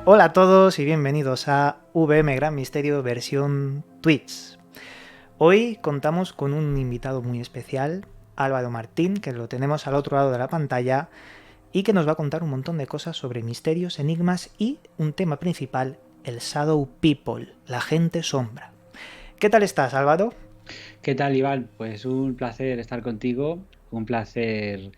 Hola a todos y bienvenidos a VM Gran Misterio versión Twitch. Hoy contamos con un invitado muy especial, Álvaro Martín, que lo tenemos al otro lado de la pantalla y que nos va a contar un montón de cosas sobre misterios, enigmas y un tema principal, el Shadow People, la gente sombra. ¿Qué tal estás, Álvaro? ¿Qué tal, Iván? Pues un placer estar contigo, un placer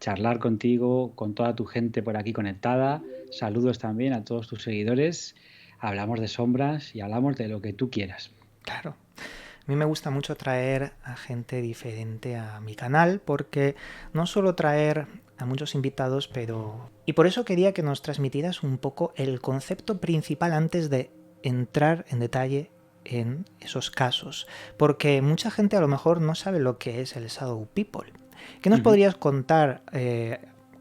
charlar contigo, con toda tu gente por aquí conectada. Saludos también a todos tus seguidores. Hablamos de sombras y hablamos de lo que tú quieras. Claro. A mí me gusta mucho traer a gente diferente a mi canal porque no solo traer a muchos invitados, pero... Y por eso quería que nos transmitieras un poco el concepto principal antes de entrar en detalle en esos casos. Porque mucha gente a lo mejor no sabe lo que es el Shadow People. ¿Qué nos Ujú. podrías contar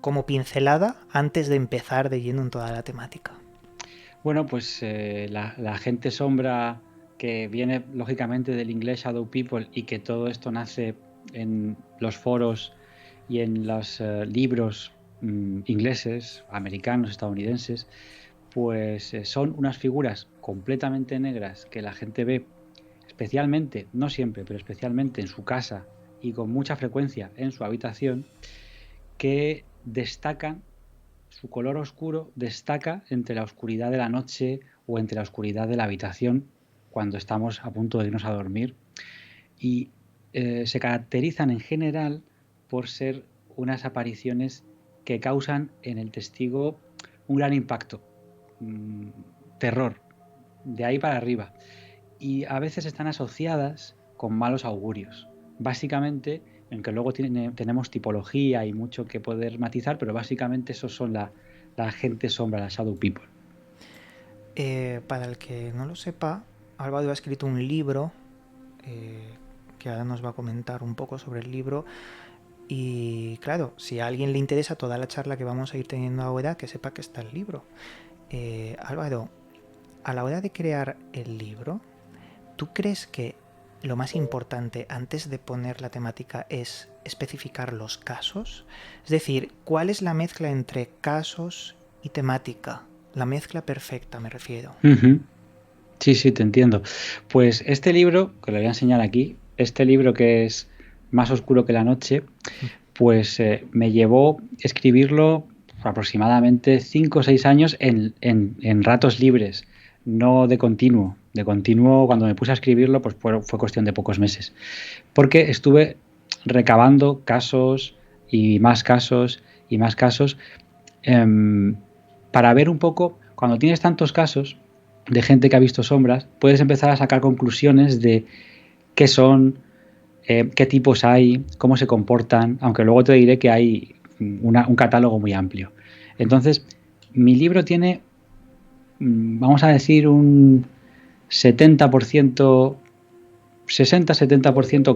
como pincelada antes de empezar de lleno en toda la temática? Bueno, pues la gente sombra que viene lógicamente del inglés Shadow People y que todo esto nace en los foros y en los libros ingleses, americanos, estadounidenses, pues son unas figuras completamente negras que la gente ve especialmente, no siempre, pero especialmente en su casa y con mucha frecuencia en su habitación, que destacan, su color oscuro destaca entre la oscuridad de la noche o entre la oscuridad de la habitación cuando estamos a punto de irnos a dormir y se caracterizan en general por ser unas apariciones que causan en el testigo un gran impacto, mmm, terror, de ahí para arriba. Y a veces están asociadas con malos augurios. Básicamente, aunque luego tenemos tipología y mucho que poder matizar, pero básicamente esos son la gente sombra, la shadow people. Para el que no lo sepa, Álvaro ha escrito un libro que ahora nos va a comentar un poco sobre el libro. Y claro, si a alguien le interesa toda la charla que vamos a ir teniendo ahora, que sepa que está el libro. Álvaro, a la hora de crear el libro, ¿tú crees que lo más importante antes de poner la temática es especificar los casos? Es decir, ¿cuál es la mezcla entre casos y temática? La mezcla perfecta, me refiero. Uh -huh. Sí, sí, te entiendo. Pues este libro, que lo voy a enseñar aquí, este libro que es Más oscuro que la noche, pues me llevó escribirlo aproximadamente 5 o 6 años en ratos libres, no de continuo. De continuo, cuando me puse a escribirlo, pues fue cuestión de pocos meses. Porque estuve recabando casos y más casos y más casos eh, para ver un poco, cuando tienes tantos casos de gente que ha visto sombras, puedes empezar a sacar conclusiones de qué son, qué tipos hay, cómo se comportan, aunque luego te diré que hay un catálogo muy amplio. Entonces, mi libro tiene, vamos a decir, un 70%, 60-70%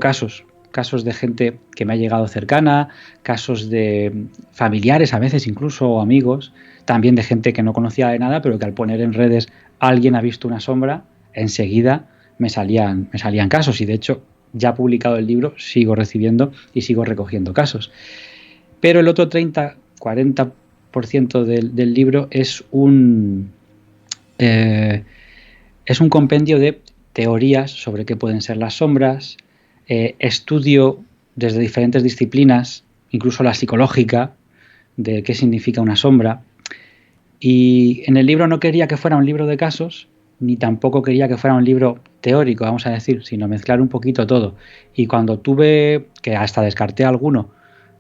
casos de gente que me ha llegado cercana, casos de familiares a veces incluso o amigos, también de gente que no conocía de nada, pero que al poner en redes alguien ha visto una sombra, enseguida me salían casos y de hecho ya publicado el libro sigo recibiendo y sigo recogiendo casos. Pero el otro 30-40% del libro es un compendio de teorías sobre qué pueden ser las sombras, estudio desde diferentes disciplinas, incluso la psicológica, de qué significa una sombra. Y en el libro no quería que fuera un libro de casos, ni tampoco quería que fuera un libro teórico, vamos a decir, sino mezclar un poquito todo. Y cuando tuve, que hasta descarté alguno,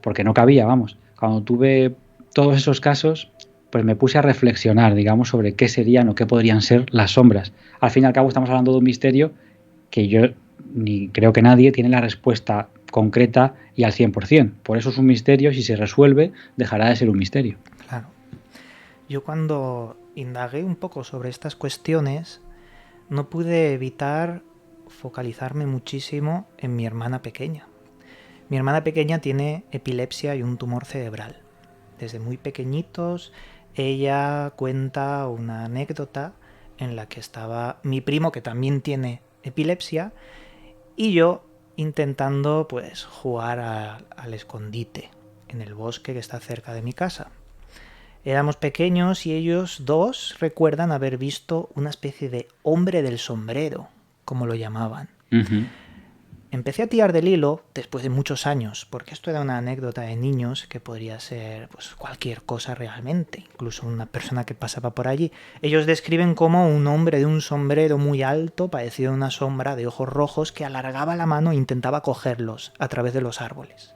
porque no cabía, vamos, cuando tuve todos esos casos, pues me puse a reflexionar, digamos, sobre qué serían o qué podrían ser las sombras. Al fin y al cabo estamos hablando de un misterio que yo ni creo que nadie tiene la respuesta concreta y al 100%. Por eso es un misterio, si se resuelve, dejará de ser un misterio. Claro. Yo cuando indagué un poco sobre estas cuestiones, no pude evitar focalizarme muchísimo en mi hermana pequeña. Mi hermana pequeña tiene epilepsia y un tumor cerebral. Desde muy pequeñitos, ella cuenta una anécdota en la que estaba mi primo, que también tiene epilepsia, y yo intentando jugar al escondite en el bosque que está cerca de mi casa. Éramos pequeños y ellos dos recuerdan haber visto una especie de hombre del sombrero, como lo llamaban. Ujú. Empecé a tirar del hilo después de muchos años, porque esto era una anécdota de niños que podría ser pues, cualquier cosa realmente, incluso una persona que pasaba por allí. Ellos describen como un hombre de un sombrero muy alto, parecido a una sombra de ojos rojos, que alargaba la mano e intentaba cogerlos a través de los árboles.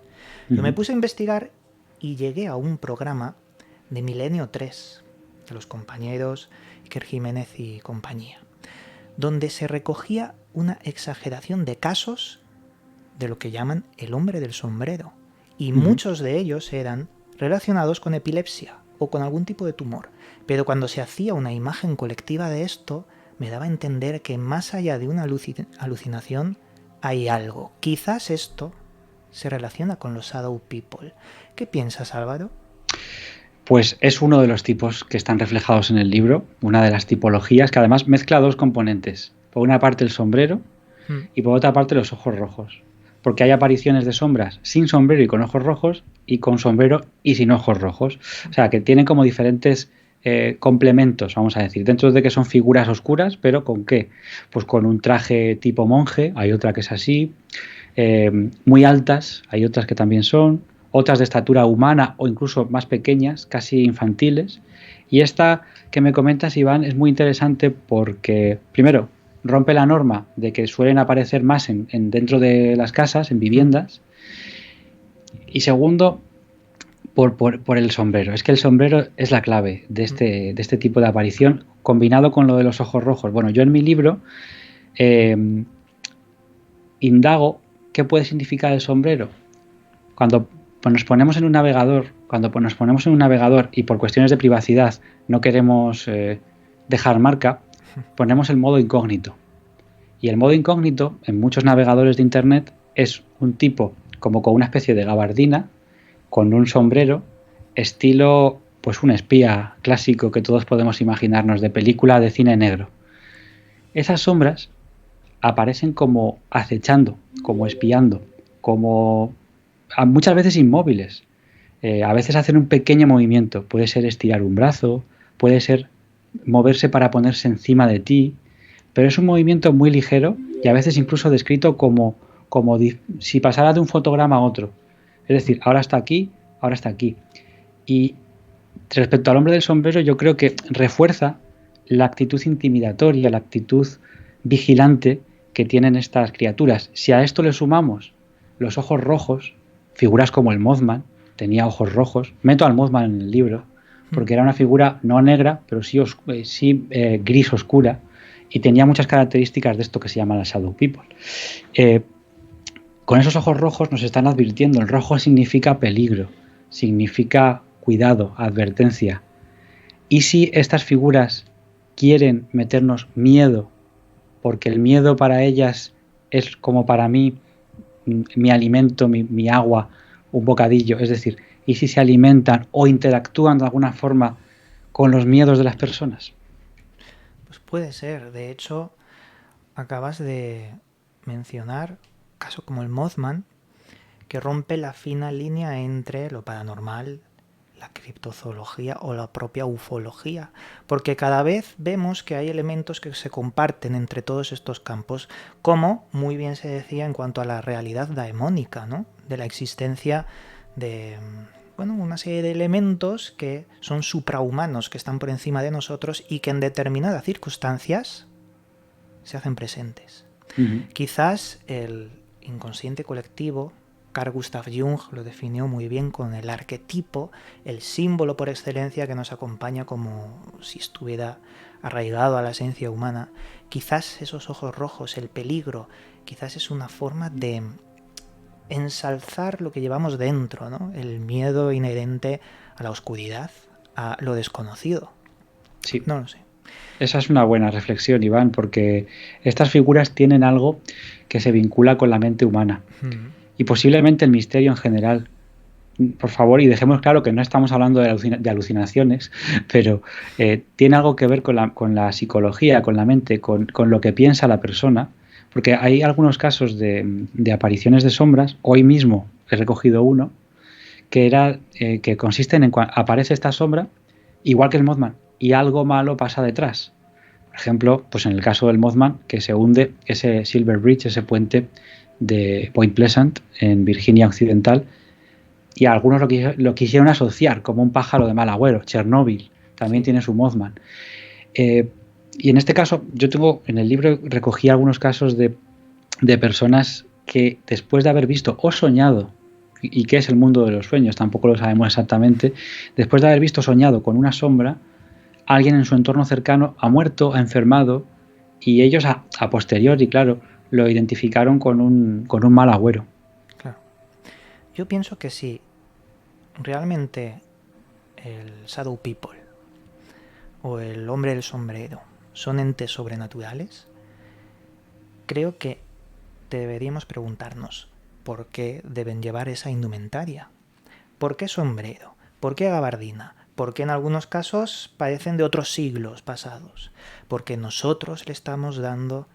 Yo me puse a investigar y llegué a un programa de Milenio 3, de los compañeros Iker Jiménez y compañía, donde se recogía una exageración de casos de lo que llaman el hombre del sombrero, y muchos de ellos eran relacionados con epilepsia o con algún tipo de tumor. Pero cuando se hacía una imagen colectiva de esto, me daba a entender que más allá de una alucinación hay algo. Quizás esto se relaciona con los Shadow People. ¿Qué piensas, Álvaro? Pues es uno de los tipos que están reflejados en el libro, una de las tipologías que además mezcla dos componentes. Por una parte el sombrero y por otra parte los ojos rojos. Porque hay apariciones de sombras sin sombrero y con ojos rojos, y con sombrero y sin ojos rojos. O sea, que tienen como diferentes complementos, vamos a decir, dentro de que son figuras oscuras, pero ¿con qué? Pues con un traje tipo monje, hay otra que es así, muy altas, hay otras que también son, otras de estatura humana o incluso más pequeñas, casi infantiles. Y esta que me comentas, Iván, es muy interesante porque, primero, rompe la norma de que suelen aparecer más dentro de las casas, en viviendas. Y segundo, por el sombrero. Es que el sombrero es la clave de este tipo de aparición, combinado con lo de los ojos rojos. Bueno, yo en mi libro indago qué puede significar el sombrero. Cuando nos ponemos en un navegador, y por cuestiones de privacidad no queremos dejar marca, ponemos el modo incógnito. Y el modo incógnito en muchos navegadores de internet es un tipo como con una especie de gabardina, con un sombrero, estilo pues un espía clásico que todos podemos imaginarnos de película de cine negro. Esas sombras aparecen como acechando, como espiando, como muchas veces inmóviles. A veces hacen un pequeño movimiento, puede ser estirar un brazo, puede ser moverse para ponerse encima de ti, pero es un movimiento muy ligero y a veces incluso descrito como si pasara de un fotograma a otro. Es decir, ahora está aquí, ahora está aquí. Y respecto al hombre del sombrero, yo creo que refuerza la actitud intimidatoria, la actitud vigilante que tienen estas criaturas. Si a esto le sumamos los ojos rojos, figuras como el Mothman, tenía ojos rojos, meto al Mothman en el libro, porque era una figura no negra, pero sí gris oscura, y tenía muchas características de esto que se llama la Shadow People. Con esos ojos rojos nos están advirtiendo. El rojo significa peligro, significa cuidado, advertencia. ¿Y si estas figuras quieren meternos miedo? Porque el miedo para ellas es como para mí mi alimento, mi agua, un bocadillo. Es decir, ¿y si se alimentan o interactúan de alguna forma con los miedos de las personas? Pues puede ser. De hecho, acabas de mencionar caso como el Mothman, que rompe la fina línea entre lo paranormal, la criptozoología o la propia ufología, porque cada vez vemos que hay elementos que se comparten entre todos estos campos, como muy bien se decía en cuanto a la realidad daemónica, ¿no? De la existencia de una serie de elementos que son suprahumanos, que están por encima de nosotros y que en determinadas circunstancias se hacen presentes. Quizás el inconsciente colectivo, Carl Gustav Jung lo definió muy bien con el arquetipo, el símbolo por excelencia que nos acompaña como si estuviera arraigado a la esencia humana. Quizás esos ojos rojos, el peligro, quizás es una forma de ensalzar lo que llevamos dentro, ¿no? El miedo inherente a la oscuridad, a lo desconocido. Sí. No lo sé. Esa es una buena reflexión, Iván, porque estas figuras tienen algo que se vincula con la mente humana y posiblemente el misterio en general. Por favor, y dejemos claro que no estamos hablando de alucinaciones, pero tiene algo que ver con la psicología, con la mente, con lo que piensa la persona, porque hay algunos casos de apariciones de sombras. Hoy mismo he recogido uno que consiste en aparece esta sombra igual que el Mothman, y algo malo pasa detrás. Por ejemplo, pues en el caso del Mothman, que se hunde ese Silver Bridge, ese puente de Point Pleasant, en Virginia Occidental, y algunos lo quisieron asociar como un pájaro de mal agüero. Chernóbil también tiene su Mothman. Y en este caso, yo tengo, en el libro recogí algunos casos de personas que después de haber visto o soñado, y qué es el mundo de los sueños, tampoco lo sabemos exactamente, después de haber visto soñado con una sombra, alguien en su entorno cercano ha muerto, ha enfermado, y ellos a posteriori, claro, lo identificaron con un mal agüero. Claro. Yo pienso que si realmente el Shadow People o el hombre del sombrero son entes sobrenaturales, creo que deberíamos preguntarnos por qué deben llevar esa indumentaria. ¿Por qué sombrero? ¿Por qué gabardina? ¿Por qué en algunos casos parecen de otros siglos pasados? Porque nosotros le estamos dando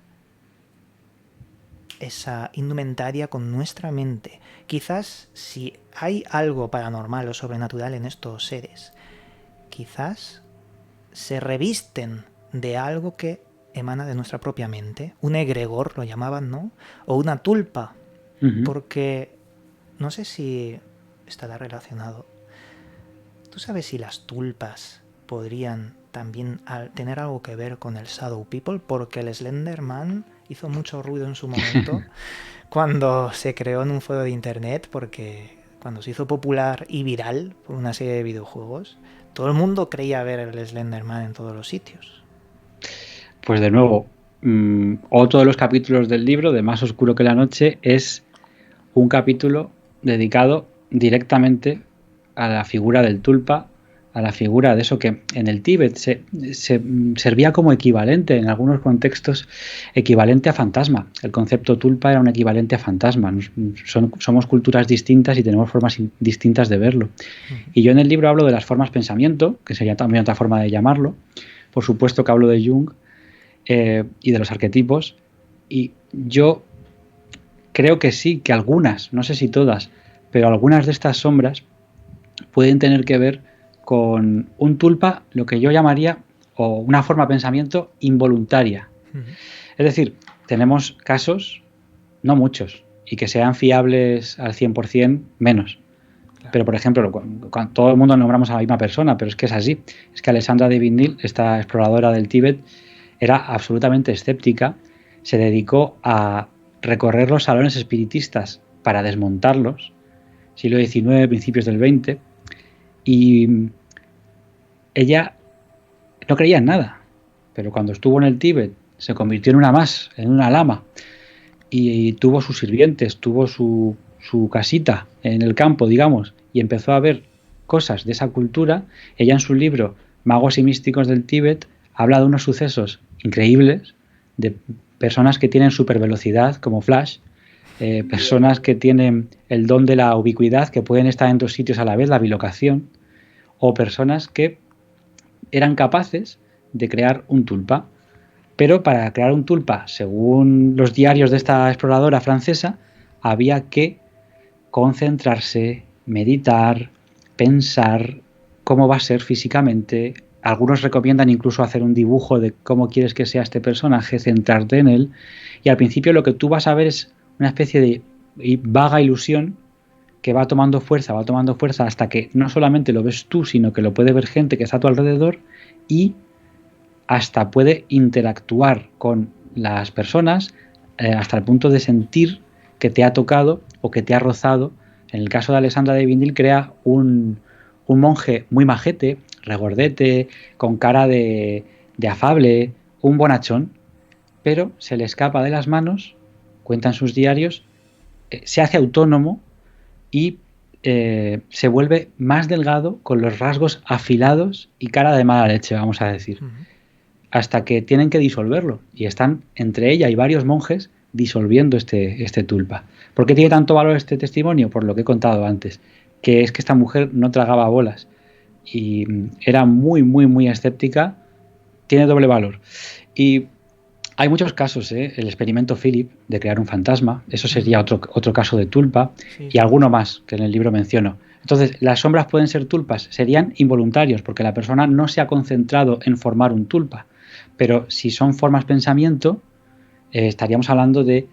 esa indumentaria con nuestra mente. Quizás si hay algo paranormal o sobrenatural en estos seres, quizás se revisten de algo que emana de nuestra propia mente. Un egregor lo llamaban, ¿no? O una tulpa. Porque no sé si estará relacionado. ¿Tú sabes si las tulpas podrían también tener algo que ver con el Shadow People? Porque el Slenderman hizo mucho ruido en su momento cuando se creó en un foro de internet, porque cuando se hizo popular y viral por una serie de videojuegos, todo el mundo creía ver el Slenderman en todos los sitios. Pues de nuevo, otro de los capítulos del libro, de Más oscuro que la noche, es un capítulo dedicado directamente a la figura del tulpa, a la figura de eso que en el Tíbet se servía como equivalente, en algunos contextos, equivalente a fantasma. El concepto tulpa era un equivalente a fantasma. Somos culturas distintas y tenemos formas distintas de verlo. Y yo en el libro hablo de las formas pensamiento, que sería también otra forma de llamarlo. Por supuesto que hablo de Jung y de los arquetipos. Y yo creo que sí, que algunas, no sé si todas, pero algunas de estas sombras pueden tener que ver con un tulpa, lo que yo llamaría, o una forma de pensamiento involuntaria. Es decir, tenemos casos, no muchos, y que sean fiables al 100% menos. Claro. Pero, por ejemplo, cuando todo el mundo nombramos a la misma persona, pero es que es así. Es que Alexandra David-Néel, esta exploradora del Tíbet, era absolutamente escéptica, se dedicó a recorrer los salones espiritistas para desmontarlos, siglo XIX, principios del XX, y ella no creía en nada, pero cuando estuvo en el Tíbet se convirtió en una más, en una lama, y tuvo sus sirvientes, tuvo su casita en el campo, digamos, y empezó a ver cosas de esa cultura. Ella en su libro Magos y místicos del Tíbet habla de unos sucesos increíbles, de personas que tienen supervelocidad como Flash, personas que tienen el don de la ubicuidad, que pueden estar en dos sitios a la vez, la bilocación, o personas que eran capaces de crear un tulpa. Pero para crear un tulpa, según los diarios de esta exploradora francesa, había que concentrarse, meditar, pensar cómo va a ser físicamente. Algunos recomiendan incluso hacer un dibujo de cómo quieres que sea este personaje, centrarte en él. Y al principio lo que tú vas a ver es una especie de vaga ilusión que va tomando fuerza hasta que no solamente lo ves tú, sino que lo puede ver gente que está a tu alrededor y hasta puede interactuar con las personas hasta el punto de sentir que te ha tocado o que te ha rozado. En el caso de Alexandra David-Néel crea un monje muy majete, regordete, con cara de afable, un bonachón, pero se le escapa de las manos, cuentan sus diarios, se hace autónomo y se vuelve más delgado, con los rasgos afilados y cara de mala leche, vamos a decir. Hasta que tienen que disolverlo. Y están entre ella y varios monjes disolviendo este tulpa. ¿Por qué tiene tanto valor este testimonio? Por lo que he contado antes. Que es que esta mujer no tragaba bolas. Y era muy, muy, muy escéptica. Tiene doble valor. Y hay muchos casos, el experimento Philip de crear un fantasma, eso sería otro caso de tulpa, sí. Y alguno más que en el libro menciono. Entonces, las sombras pueden ser tulpas, serían involuntarios, porque la persona no se ha concentrado en formar un tulpa. Pero si son formas pensamiento, estaríamos hablando de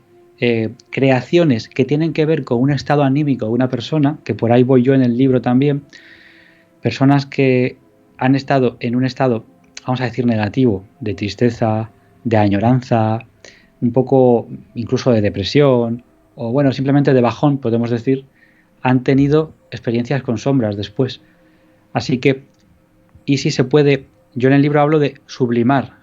creaciones que tienen que ver con un estado anímico de una persona, que por ahí voy yo en el libro también, personas que han estado en un estado, vamos a decir, negativo, de tristeza, de añoranza, un poco incluso de depresión, o bueno, simplemente de bajón, podemos decir, han tenido experiencias con sombras después. Así que, ¿y si se puede? Yo en el libro hablo de sublimar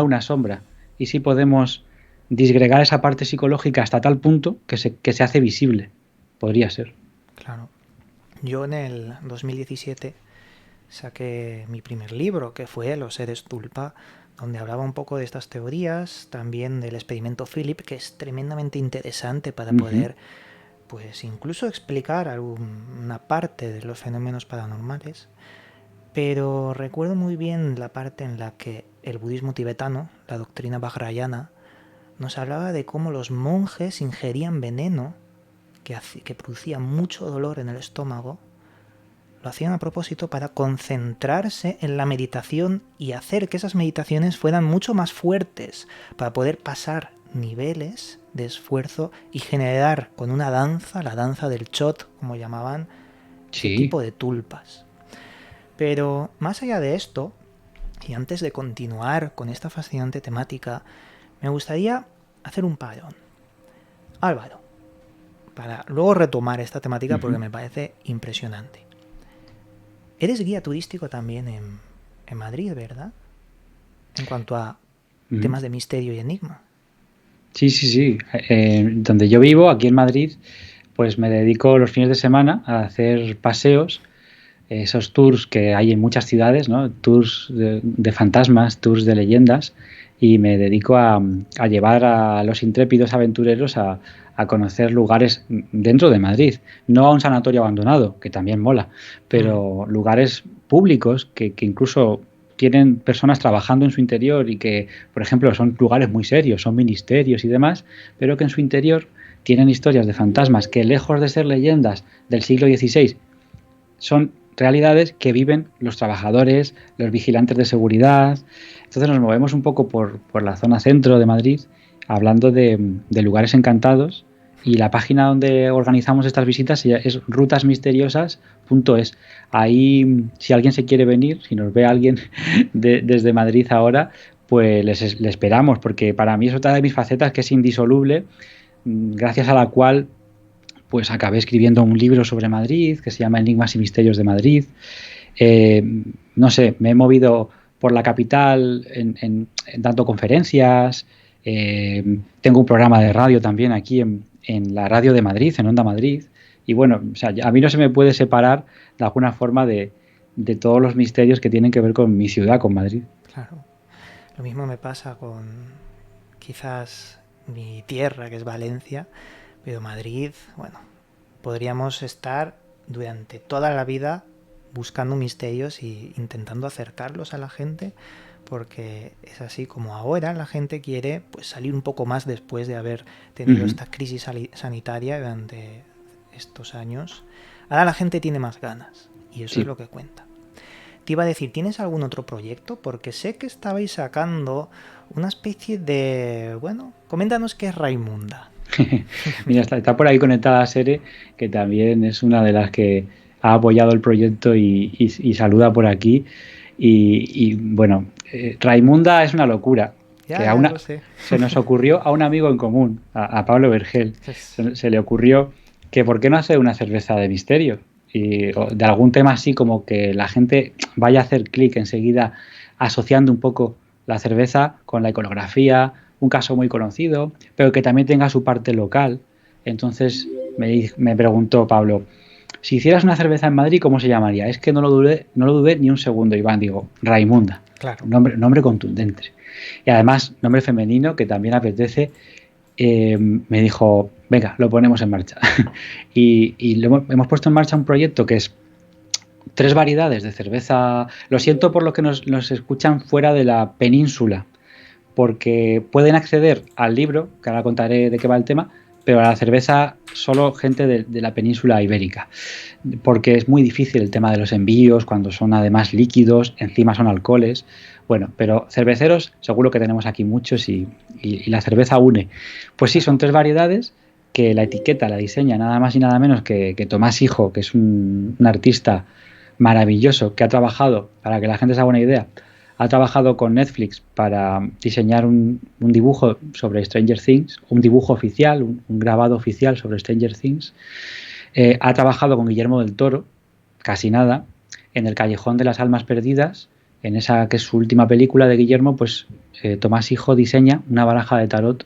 una sombra. ¿Y si podemos disgregar esa parte psicológica hasta tal punto que se hace visible? Podría ser. Claro. Yo en el 2017 saqué mi primer libro, que fue Los seres tulpa, donde hablaba un poco de estas teorías, también del experimento Philip, que es tremendamente interesante para poder, pues, incluso explicar alguna parte de los fenómenos paranormales. Pero recuerdo muy bien la parte en la que el budismo tibetano, la doctrina vajrayana, nos hablaba de cómo los monjes ingerían veneno que producía mucho dolor en el estómago. Lo hacían a propósito para concentrarse en la meditación y hacer que esas meditaciones fueran mucho más fuertes, para poder pasar niveles de esfuerzo y generar con una danza, la danza del chot, como llamaban, ese tipo de tulpas. Pero más allá de esto, y antes de continuar con esta fascinante temática, me gustaría hacer un parón. Álvaro, para luego retomar esta temática porque me parece impresionante. Eres guía turístico también en Madrid, ¿verdad? En cuanto a temas de misterio y enigma. Sí, sí, sí. Donde yo vivo, aquí en Madrid, pues me dedico los fines de semana a hacer paseos, esos tours que hay en muchas ciudades, ¿no? Tours de fantasmas, tours de leyendas, y me dedico a llevar a los intrépidos aventureros a conocer lugares dentro de Madrid, no a un sanatorio abandonado, que también mola, pero lugares públicos que incluso tienen personas trabajando en su interior y que, por ejemplo, son lugares muy serios, son ministerios y demás, pero que en su interior tienen historias de fantasmas que, lejos de ser leyendas del siglo XVI, son realidades que viven los trabajadores, los vigilantes de seguridad. Entonces nos movemos un poco por la zona centro de Madrid, hablando de lugares encantados, y la página donde organizamos estas visitas es rutasmisteriosas.es. Ahí, si alguien se quiere venir, si nos ve alguien desde Madrid ahora, pues le esperamos, porque para mí es otra de mis facetas que es indisoluble, gracias a la cual pues acabé escribiendo un libro sobre Madrid que se llama Enigmas y Misterios de Madrid. No sé, me he movido por la capital dando conferencias. Tengo un programa de radio también aquí en la radio de Madrid, en Onda Madrid. Y bueno, o sea, a mí no se me puede separar de alguna forma de todos los misterios que tienen que ver con mi ciudad, con Madrid. Claro. Lo mismo me pasa con quizás mi tierra, que es Valencia, pero Madrid, bueno, podríamos estar durante toda la vida buscando misterios e intentando acercarlos a la gente, porque es así como ahora la gente quiere, pues, salir un poco más después de haber tenido esta crisis sanitaria durante estos años. Ahora la gente tiene más ganas y eso es lo que cuenta. Te iba a decir, ¿tienes algún otro proyecto? Porque sé que estabais sacando una especie de... Bueno, coméntanos qué es Raimunda. Mira, está por ahí conectada a Sere, que también es una de las que ha apoyado el proyecto y saluda por aquí. Y bueno, Raimunda es una locura. Ya lo sé. Se nos ocurrió a un amigo en común, a Pablo Vergel. Se le ocurrió que ¿por qué no hacer una cerveza de misterio? Y de algún tema así como que la gente vaya a hacer clic enseguida asociando un poco la cerveza con la iconografía, un caso muy conocido, pero que también tenga su parte local. Entonces me preguntó Pablo, si hicieras una cerveza en Madrid, ¿cómo se llamaría? Es que no lo dudé ni un segundo, Iván. Digo, Raimunda. Claro. Nombre contundente. Y además, nombre femenino que también apetece. Me dijo, venga, lo ponemos en marcha. y hemos puesto en marcha un proyecto que es 3 variedades de cerveza. Lo siento por los que nos escuchan fuera de la península, porque pueden acceder al libro, que ahora contaré de qué va el tema, pero a la cerveza solo gente de la península ibérica, porque es muy difícil el tema de los envíos, cuando son además líquidos, encima son alcoholes. Bueno, pero cerveceros seguro que tenemos aquí muchos y la cerveza une. Pues sí, son tres variedades que la etiqueta la diseña nada más y nada menos que Tomás Hijo, que es un artista maravilloso que ha trabajado, para que la gente se haga una idea, ha trabajado con Netflix para diseñar un dibujo sobre Stranger Things, un dibujo oficial, un grabado oficial sobre Stranger Things. Ha trabajado con Guillermo del Toro, casi nada, en El Callejón de las Almas Perdidas, en esa que es su última película de Guillermo, pues Tomás Hijo diseña una baraja de tarot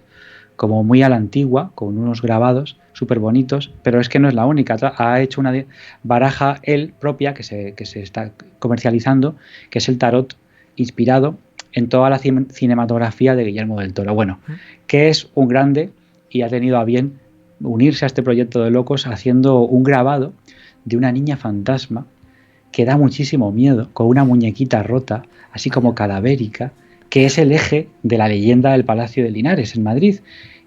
como muy a la antigua, con unos grabados súper bonitos, pero es que no es la única. Ha hecho una baraja él propia que se está comercializando, que es el tarot inspirado en toda la cinematografía de Guillermo del Toro. Bueno, que es un grande y ha tenido a bien unirse a este proyecto de locos haciendo un grabado de una niña fantasma que da muchísimo miedo, con una muñequita rota, así como cadavérica, que es el eje de la leyenda del Palacio de Linares en Madrid,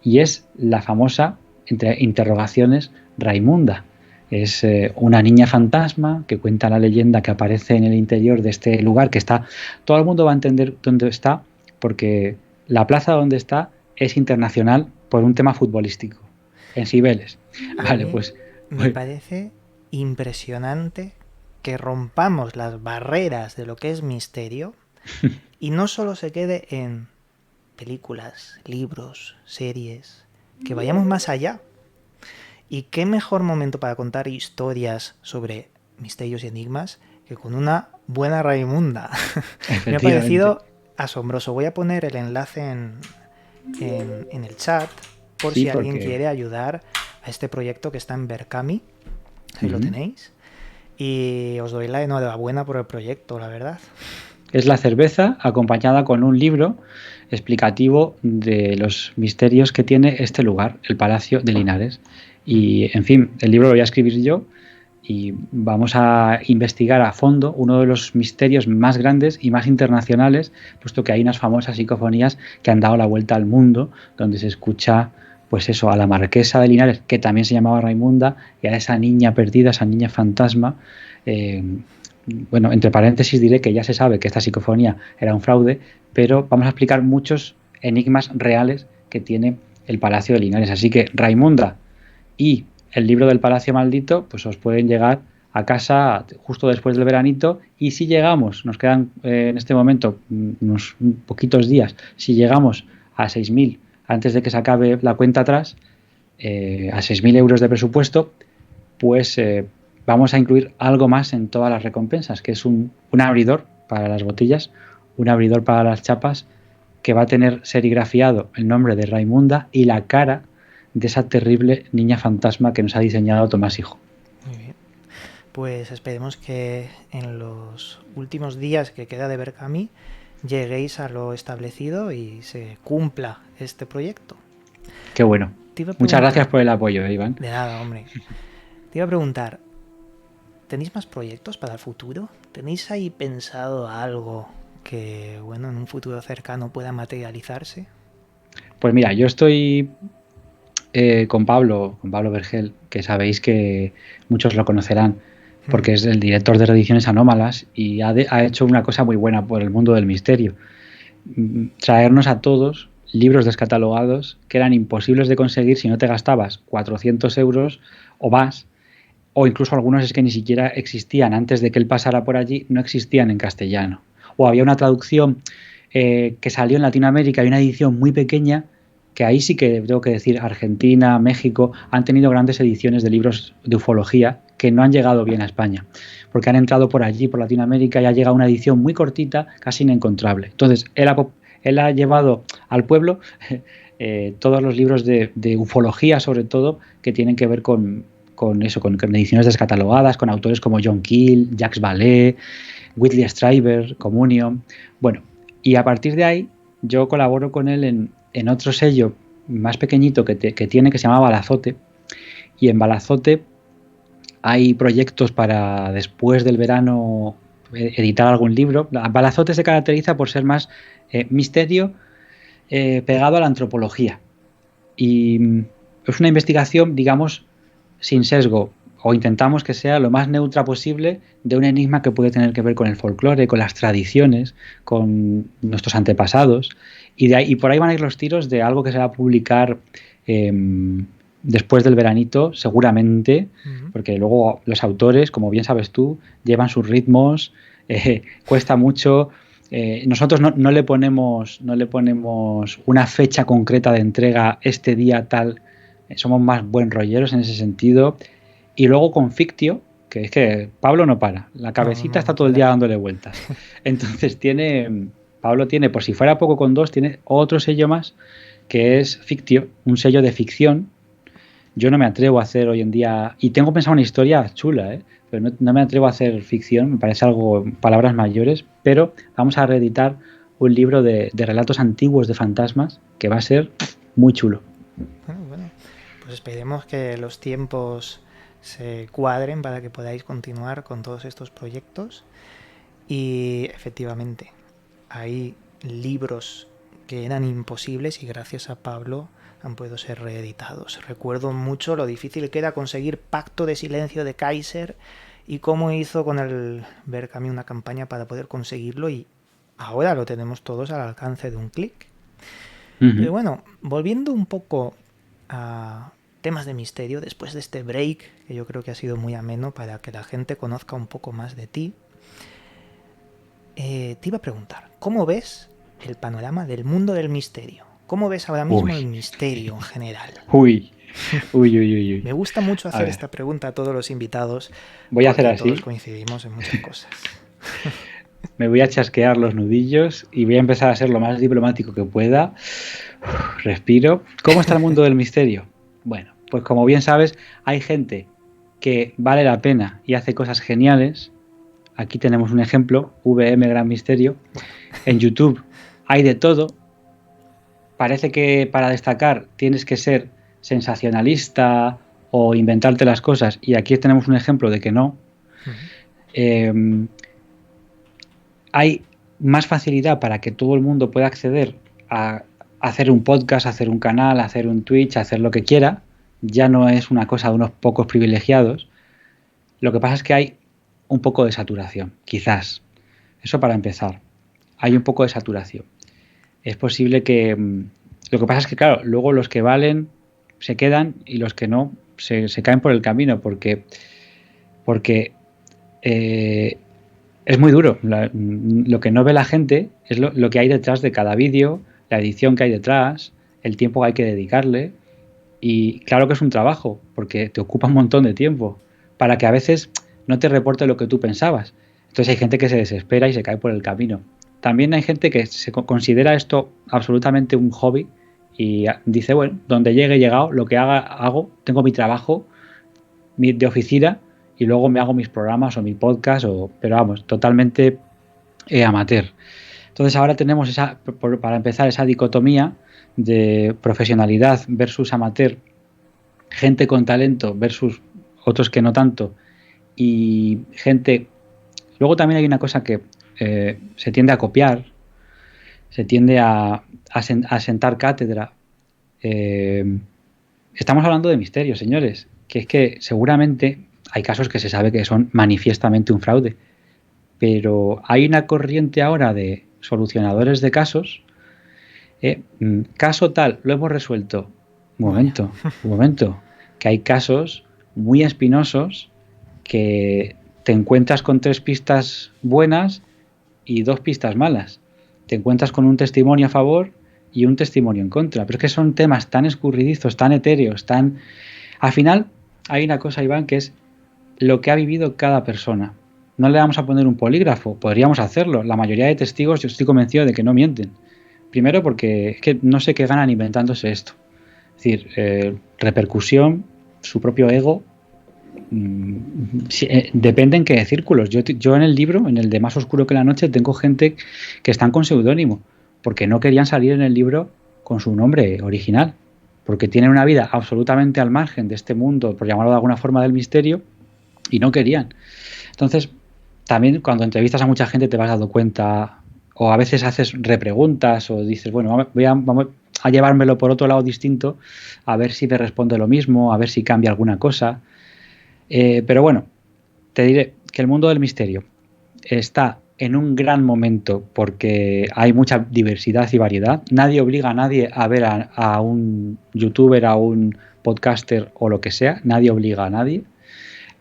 y es la famosa, entre interrogaciones, Raimunda. Es una niña fantasma que cuenta la leyenda que aparece en el interior de este lugar, que está, todo el mundo va a entender dónde está, porque la plaza donde está es internacional por un tema futbolístico, en Cibeles. Vale, pues me parece impresionante que rompamos las barreras de lo que es misterio y no solo se quede en películas, libros, series, que vayamos más allá. Y qué mejor momento para contar historias sobre misterios y enigmas que con una buena Raimunda. Me ha parecido asombroso. Voy a poner el enlace en el chat por si alguien quiere ayudar a este proyecto que está en Berkami. Ahí lo tenéis. Y os doy la enhorabuena por el proyecto, la verdad. Es la cerveza acompañada con un libro explicativo de los misterios que tiene este lugar, el Palacio de Linares. Y, en fin, el libro lo voy a escribir yo y vamos a investigar a fondo uno de los misterios más grandes y más internacionales, puesto que hay unas famosas psicofonías que han dado la vuelta al mundo, donde se escucha, pues eso, a la marquesa de Linares, que también se llamaba Raimunda, y a esa niña perdida, esa niña fantasma. Bueno, entre paréntesis diré que ya se sabe que esta psicofonía era un fraude, pero vamos a explicar muchos enigmas reales que tiene el Palacio de Linares. Así que Raimunda y el libro del Palacio Maldito, pues os pueden llegar a casa justo después del veranito, y si llegamos, nos quedan en este momento unos poquitos días, si llegamos a 6.000 antes de que se acabe la cuenta atrás, a 6.000 euros de presupuesto, pues vamos a incluir algo más en todas las recompensas, que es un abridor para las botellas, un abridor para las chapas, que va a tener serigrafiado el nombre de Raimunda y la cara de esa terrible niña fantasma que nos ha diseñado Tomás Hijo. Muy bien. Pues esperemos que en los últimos días que queda de Berkami lleguéis a lo establecido y se cumpla este proyecto. Qué bueno. Muchas gracias por el apoyo, Iván. De nada, hombre. Te iba a preguntar, ¿tenéis más proyectos para el futuro? ¿Tenéis ahí pensado algo que, bueno, en un futuro cercano pueda materializarse? Pues mira, yo estoy con Pablo Vergel, que sabéis que muchos lo conocerán, porque es el director de Reediciones Anómalas y ha hecho una cosa muy buena por el mundo del misterio. Traernos a todos libros descatalogados que eran imposibles de conseguir si no te gastabas 400 euros o más, o incluso algunos es que ni siquiera existían antes de que él pasara por allí, no existían en castellano. O había una traducción que salió en Latinoamérica y una edición muy pequeña, que ahí sí que tengo que decir, Argentina, México, han tenido grandes ediciones de libros de ufología que no han llegado bien a España, porque han entrado por allí, por Latinoamérica, y ha llegado una edición muy cortita, casi inencontrable. Entonces, él ha llevado al pueblo todos los libros de ufología, sobre todo, que tienen que ver con eso, con ediciones descatalogadas, con autores como John Keel, Jacques Vallée, Whitley Strieber, Communion. Bueno, y a partir de ahí yo colaboro con él en otro sello más pequeñito que tiene, que se llama Balazote, y en Balazote hay proyectos para después del verano editar algún libro. Balazote se caracteriza por ser más misterio pegado a la antropología, y es una investigación, digamos, sin sesgo, o intentamos que sea lo más neutra posible de un enigma que puede tener que ver con el folclore, con las tradiciones, con nuestros antepasados, y por ahí van a ir los tiros de algo que se va a publicar después del veranito, seguramente, porque luego los autores, como bien sabes tú, llevan sus ritmos, cuesta mucho. Nosotros no le ponemos una fecha concreta de entrega este día tal, somos más buen rolleros en ese sentido. Y luego con Fictio, que es que Pablo no para, la cabecita está todo el día dándole vueltas. Entonces Pablo tiene, por si fuera poco con dos, tiene otro sello más, que es Fictio, un sello de ficción. Yo no me atrevo a hacer hoy en día, y tengo pensado una historia chula, pero no me atrevo a hacer ficción, me parece algo, palabras mayores, pero vamos a reeditar un libro de relatos antiguos de fantasmas que va a ser muy chulo. Bueno, pues esperemos que los tiempos se cuadren para que podáis continuar con todos estos proyectos. Y efectivamente, hay libros que eran imposibles y gracias a Pablo han podido ser reeditados. Recuerdo mucho lo difícil que era conseguir Pacto de Silencio de Kaiser y cómo hizo con el Berkami una campaña para poder conseguirlo, y ahora lo tenemos todos al alcance de un clic. Pero bueno, volviendo un poco a temas de misterio, después de este break, que yo creo que ha sido muy ameno para que la gente conozca un poco más de ti, te iba a preguntar, ¿cómo ves el panorama del mundo del misterio? ¿Cómo ves ahora mismo el misterio en general? Uy. Me gusta mucho hacer esta pregunta a todos los invitados. Voy a hacer así. Todos coincidimos en muchas cosas. Me voy a chasquear los nudillos y voy a empezar a ser lo más diplomático que pueda. Respiro. ¿Cómo está el mundo del misterio? Bueno, pues como bien sabes, hay gente que vale la pena y hace cosas geniales. Aquí tenemos un ejemplo, VM Gran Misterio. En YouTube hay de todo. Parece que para destacar tienes que ser sensacionalista o inventarte las cosas, y aquí tenemos un ejemplo de que no. Hay más facilidad para que todo el mundo pueda acceder a hacer un podcast, a hacer un canal, a hacer un Twitch, a hacer lo que quiera. Ya no es una cosa de unos pocos privilegiados. Lo que pasa es que hay un poco de saturación, quizás. Eso para empezar. Hay un poco de saturación. Es posible que... Lo que pasa es que, claro, luego los que valen se quedan y los que no se caen por el camino, porque es muy duro. Lo que no ve la gente es lo que hay detrás de cada vídeo, la edición que hay detrás, el tiempo que hay que dedicarle. Y claro que es un trabajo, porque te ocupa un montón de tiempo, para que a veces no te reporte lo que tú pensabas. Entonces hay gente que se desespera y se cae por el camino. También hay gente que se considera esto absolutamente un hobby y dice, bueno, donde llegue he llegado, lo que hago, tengo mi trabajo de oficina y luego me hago mis programas o mi podcast, pero vamos, totalmente amateur. Entonces ahora tenemos para empezar, esa dicotomía de profesionalidad versus amateur, gente con talento versus otros que no tanto, y gente... Luego también hay una cosa que se tiende a copiar, se tiende a sentar cátedra. Estamos hablando de misterio, señores, que es que seguramente hay casos que se sabe que son manifiestamente un fraude, pero hay una corriente ahora de solucionadores de casos. Caso tal, lo hemos resuelto. Un momento, que hay casos muy espinosos que te encuentras con 3 pistas buenas y 2 pistas malas. Te encuentras con un testimonio a favor y un testimonio en contra. Pero es que son temas tan escurridizos, tan etéreos, tan... Al final hay una cosa, Iván, que es lo que ha vivido cada persona. No le vamos a poner un polígrafo, podríamos hacerlo. La mayoría de testigos, yo estoy convencido de que no mienten. Primero porque es que no sé qué ganan inventándose esto. Es decir, repercusión, su propio ego... depende en qué círculos. Yo en el libro, en el de Más oscuro que la noche, tengo gente que están con seudónimo porque no querían salir en el libro con su nombre original, porque tienen una vida absolutamente al margen de este mundo, por llamarlo de alguna forma, del misterio, y no querían. Entonces también cuando entrevistas a mucha gente te vas dando cuenta, o a veces haces repreguntas o dices, bueno, vamos a llevármelo por otro lado distinto, a ver si me responde lo mismo, a ver si cambia alguna cosa. Pero bueno, te diré que el mundo del misterio está en un gran momento porque hay mucha diversidad y variedad. Nadie obliga a nadie a ver a un youtuber, a un podcaster o lo que sea. Nadie obliga a nadie.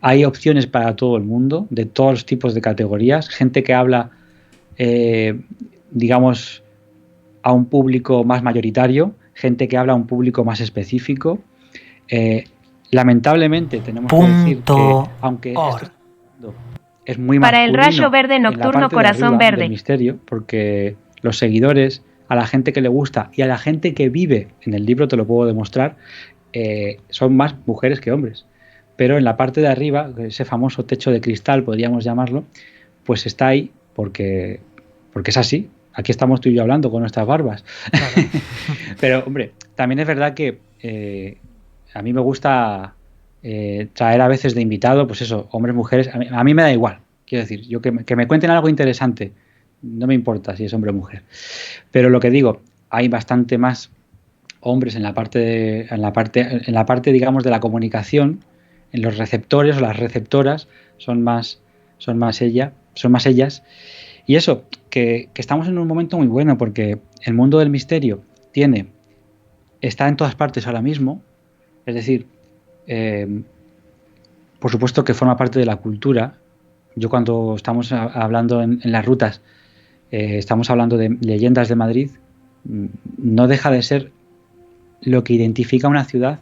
Hay opciones para todo el mundo, de todos los tipos de categorías. Gente que habla, eh, digamos, a un público más mayoritario, gente que habla a un público más específico. Eh, Lamentablemente tenemos que decir que, Punto aunque esto org. es muy Para el rayo masculino verde en la nocturno parte de corazón arriba del verde. misterio, porque los seguidores, a la gente que le gusta y a la gente que vive, en el libro te lo puedo demostrar, son más mujeres que hombres. Pero en la parte de arriba, ese famoso techo de cristal, podríamos llamarlo, pues está ahí porque es así. Aquí estamos tú y yo hablando con nuestras barbas. Claro. Pero, hombre, también es verdad que a mí me gusta traer a veces de invitado, pues eso, hombres, mujeres. A mí me da igual. Quiero decir, yo que me cuenten algo interesante. No me importa si es hombre o mujer. Pero lo que digo, hay bastante más hombres en la parte, en la parte, digamos, de la comunicación, en los receptores o las receptoras son más son más ellas. Y eso, que estamos en un momento muy bueno porque el mundo del misterio está en todas partes ahora mismo. Es decir, eh, por supuesto que forma parte de la cultura. Yo cuando estamos hablando en las rutas, estamos hablando de leyendas de Madrid, no deja de ser lo que identifica una ciudad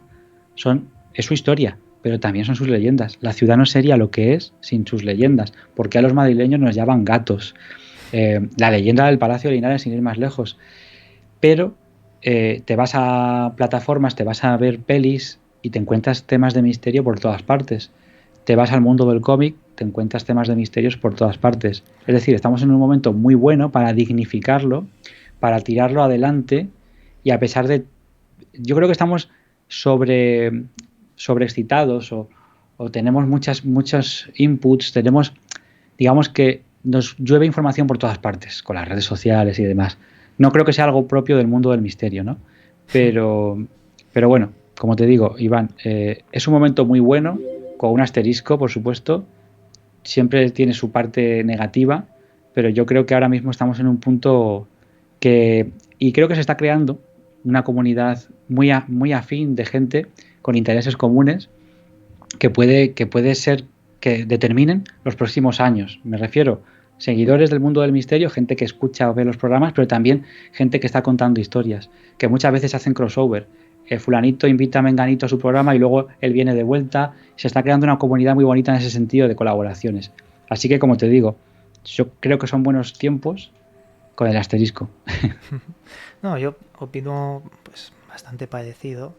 es su historia, pero también son sus leyendas. La ciudad no sería lo que es sin sus leyendas. Porque a los madrileños nos llaman gatos. La leyenda del Palacio de Linares, sin ir más lejos. Pero te vas a plataformas, te vas a ver pelis y te encuentras temas de misterio por todas partes. Te vas al mundo del cómic, te encuentras temas de misterios por todas partes. Es decir, estamos en un momento muy bueno para dignificarlo, para tirarlo adelante y a pesar de yo creo que estamos sobreexcitados o tenemos muchos inputs, digamos que nos llueve información por todas partes, con las redes sociales y demás. No creo que sea algo propio del mundo del misterio, ¿no? Pero, pero bueno, como te digo, Iván, es un momento muy bueno, con un asterisco, por supuesto. Siempre tiene su parte negativa, pero yo creo que ahora mismo estamos en un punto y creo que se está creando una comunidad muy afín de gente con intereses comunes que puede ser que determinen los próximos años. Me refiero seguidores del mundo del misterio, gente que escucha o ve los programas, pero también gente que está contando historias, que muchas veces hacen crossover. Fulanito invita a Menganito a su programa y luego él viene de vuelta. Se está creando una comunidad muy bonita en ese sentido de colaboraciones. Así que, como te digo, yo creo que son buenos tiempos con el asterisco. No, yo opino pues bastante parecido.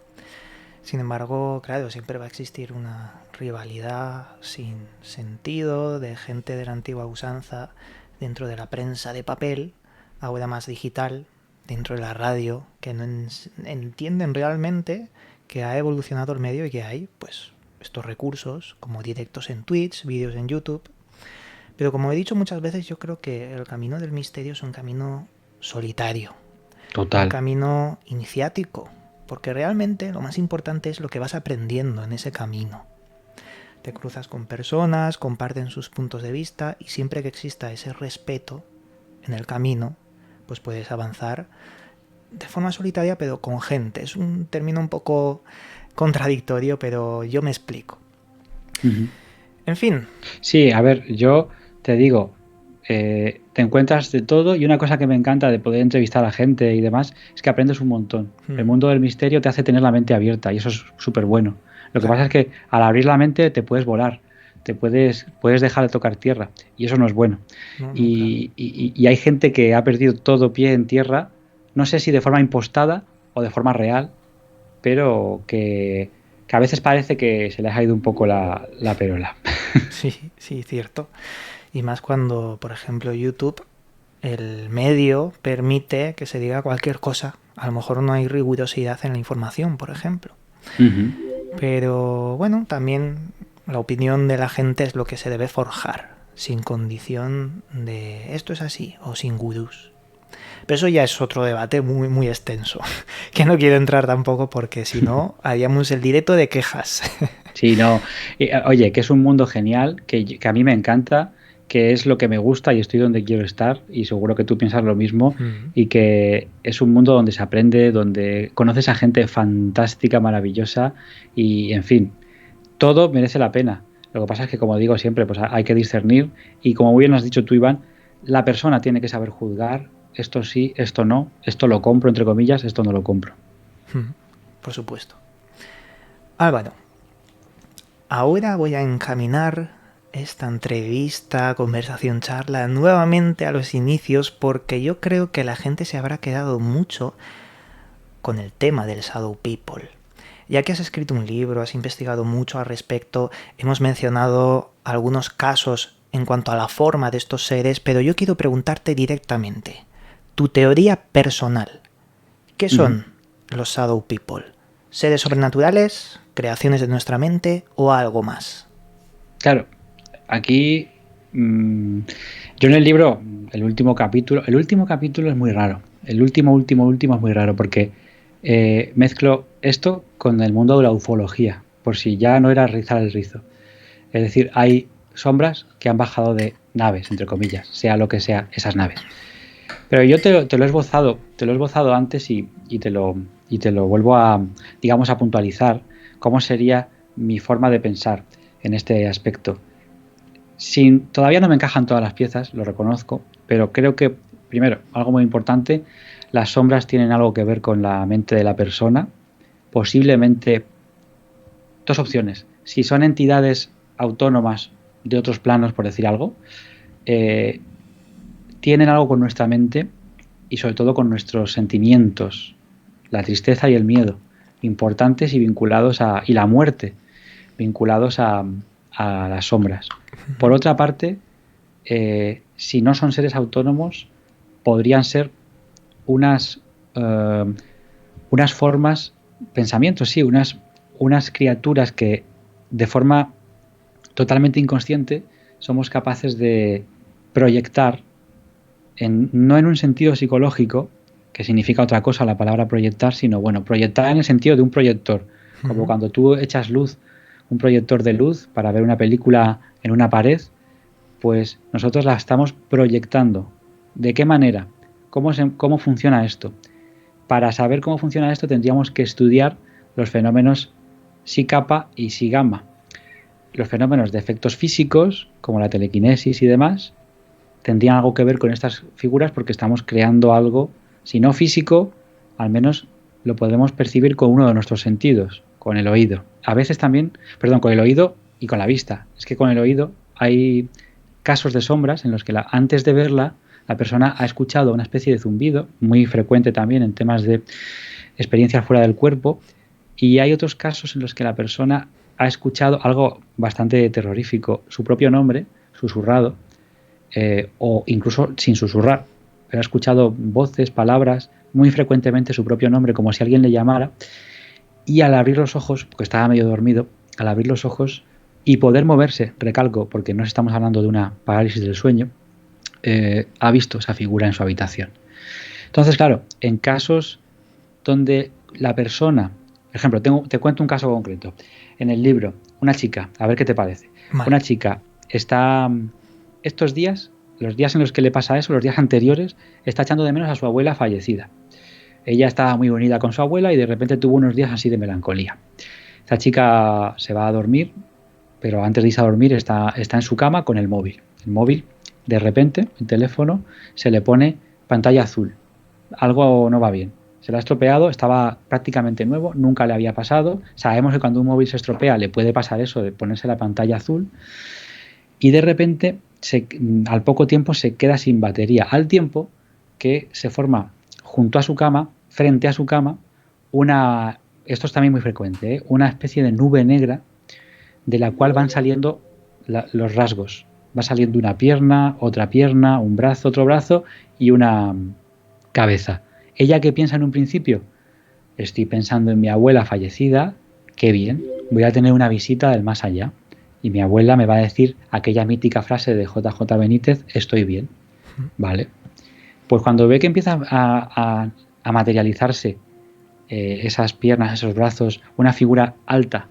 Sin embargo, claro, siempre va a existir una rivalidad sin sentido de gente de la antigua usanza dentro de la prensa de papel, ahora más digital, dentro de la radio, que no entienden realmente que ha evolucionado el medio y que hay pues estos recursos como directos en Twitch, vídeos en YouTube. Pero como he dicho muchas veces, yo creo que el camino del misterio es un camino solitario, un Total. camino iniciático, porque realmente lo más importante es lo que vas aprendiendo en ese camino. Te cruzas con personas, comparten sus puntos de vista y siempre que exista ese respeto en el camino, pues puedes avanzar de forma solitaria pero con gente. Es un término un poco contradictorio, pero yo me explico. Uh-huh. En fin. Sí, a ver, yo te digo, te encuentras de todo y una cosa que me encanta de poder entrevistar a gente y demás es que aprendes un montón. El mundo del misterio te hace tener la mente abierta y eso es súper bueno. Lo que pasa es que al abrir la mente te puedes volar, puedes dejar de tocar tierra y eso no es bueno. Y hay gente que ha perdido todo pie en tierra, no sé si de forma impostada o de forma real, pero que a veces parece que se les ha ido un poco la perola. Sí, sí, cierto. Y más cuando, por ejemplo, YouTube, el medio permite que se diga cualquier cosa. A lo mejor no hay rigurosidad en la información, por ejemplo. Uh-huh. Pero bueno, también la opinión de la gente es lo que se debe forjar, sin condición de esto es así o sin gurús. Pero eso ya es otro debate muy, muy extenso, que no quiero entrar tampoco porque si no, haríamos el directo de quejas. Sí, no. Oye, que es un mundo genial, que a mí me encanta, que es lo que me gusta y estoy donde quiero estar y seguro que tú piensas lo mismo y que es un mundo donde se aprende, donde conoces a gente fantástica, maravillosa y, en fin, todo merece la pena. Lo que pasa es que, como digo siempre, pues hay que discernir y como muy bien has dicho tú, Iván, la persona tiene que saber juzgar esto sí, esto no, esto lo compro, entre comillas, esto no lo compro. Por supuesto. Álvaro, ahora voy a encaminar esta entrevista, conversación, charla nuevamente a los inicios porque yo creo que la gente se habrá quedado mucho con el tema del Shadow People. Ya que has escrito un libro, has investigado mucho al respecto, hemos mencionado algunos casos en cuanto a la forma de estos seres, pero yo quiero preguntarte directamente, tu teoría personal, ¿qué son los Shadow People? ¿Seres sobrenaturales, creaciones de nuestra mente o algo más? Claro, aquí yo en el libro, el último capítulo es muy raro. El último es muy raro porque mezclo esto con el mundo de la ufología, por si ya no era rizar el rizo. Es decir, hay sombras que han bajado de naves, entre comillas, sea lo que sea esas naves. Pero yo te lo he esbozado antes y te lo vuelvo a, digamos, a puntualizar cómo sería mi forma de pensar en este aspecto. Todavía no me encajan todas las piezas, lo reconozco, pero creo que, primero, algo muy importante, las sombras tienen algo que ver con la mente de la persona. Posiblemente, dos opciones. Si son entidades autónomas de otros planos, por decir algo, tienen algo con nuestra mente y sobre todo con nuestros sentimientos, la tristeza y el miedo, importantes y vinculados y la muerte, vinculados a las sombras. Por otra parte, si no son seres autónomos, podrían ser unas formas, pensamientos, sí, unas criaturas que de forma totalmente inconsciente somos capaces de proyectar, no en un sentido psicológico, que significa otra cosa la palabra proyectar, sino bueno, proyectar en el sentido de un proyector, como cuando tú echas luz, un proyector de luz para ver una película en una pared, pues nosotros la estamos proyectando. ¿De qué manera? ¿Cómo funciona esto? Para saber cómo funciona esto tendríamos que estudiar los fenómenos psi kappa y psi gamma. Los fenómenos de efectos físicos, como la telequinesis y demás, tendrían algo que ver con estas figuras porque estamos creando algo, si no físico, al menos lo podemos percibir con uno de nuestros sentidos, con el oído. A veces también, con el oído y con la vista. Es que con el oído hay casos de sombras en los que antes de verla, la persona ha escuchado una especie de zumbido, muy frecuente también en temas de experiencias fuera del cuerpo, y hay otros casos en los que la persona ha escuchado algo bastante terrorífico, su propio nombre, susurrado, o incluso sin susurrar, pero ha escuchado voces, palabras, muy frecuentemente su propio nombre, como si alguien le llamara, y al abrir los ojos, porque estaba medio dormido, al abrir los ojos y poder moverse, recalco, porque no estamos hablando de una parálisis del sueño, ha visto esa figura en su habitación. Entonces, claro, en casos donde la persona, por ejemplo, te cuento un caso concreto. En el libro, una chica, a ver qué te parece. Vale. Una chica está estos días, los días en los que le pasa eso, los días anteriores, está echando de menos a su abuela fallecida. Ella estaba muy unida con su abuela y de repente tuvo unos días así de melancolía. Esta chica se va a dormir, pero antes de irse a dormir está en su cama con el móvil. El móvil, de repente, el teléfono, se le pone pantalla azul. Algo no va bien. Se lo ha estropeado, estaba prácticamente nuevo, nunca le había pasado. Sabemos que cuando un móvil se estropea le puede pasar eso de ponerse la pantalla azul. Y de repente, al poco tiempo, se queda sin batería. Al tiempo que se forma junto a su cama, frente a su cama, esto es también muy frecuente, una especie de nube negra de la cual van saliendo los rasgos. Va saliendo una pierna, otra pierna, un brazo, otro brazo y una cabeza. ¿Ella qué piensa en un principio? Estoy pensando en mi abuela fallecida, qué bien, voy a tener una visita del más allá. Y mi abuela me va a decir aquella mítica frase de JJ Benítez, estoy bien. Vale. Pues cuando ve que empieza a materializarse esas piernas, esos brazos, una figura alta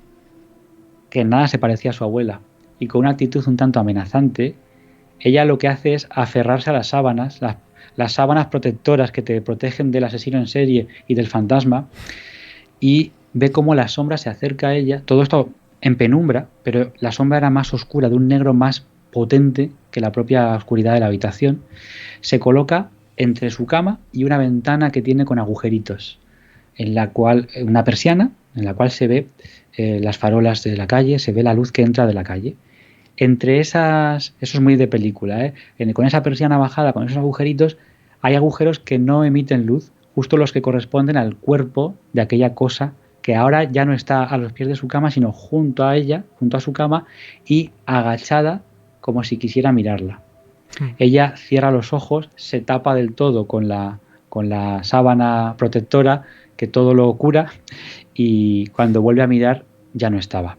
que en nada se parecía a su abuela y con una actitud un tanto amenazante, ella lo que hace es aferrarse a las sábanas, las sábanas protectoras que te protegen del asesino en serie y del fantasma, y ve cómo la sombra se acerca a ella, todo esto en penumbra, pero la sombra era más oscura, de un negro más potente que la propia oscuridad de la habitación, se coloca entre su cama y una ventana que tiene con agujeritos, en la cual una persiana en la cual se ve las farolas de la calle, se ve la luz que entra de la calle. Entre esas, eso es muy de película, con esa persiana bajada, con esos agujeritos, hay agujeros que no emiten luz, justo los que corresponden al cuerpo de aquella cosa que ahora ya no está a los pies de su cama, sino junto a ella, junto a su cama, y agachada como si quisiera mirarla. Ella cierra los ojos, se tapa del todo con la sábana protectora que todo lo cura, y cuando vuelve a mirar ya no estaba.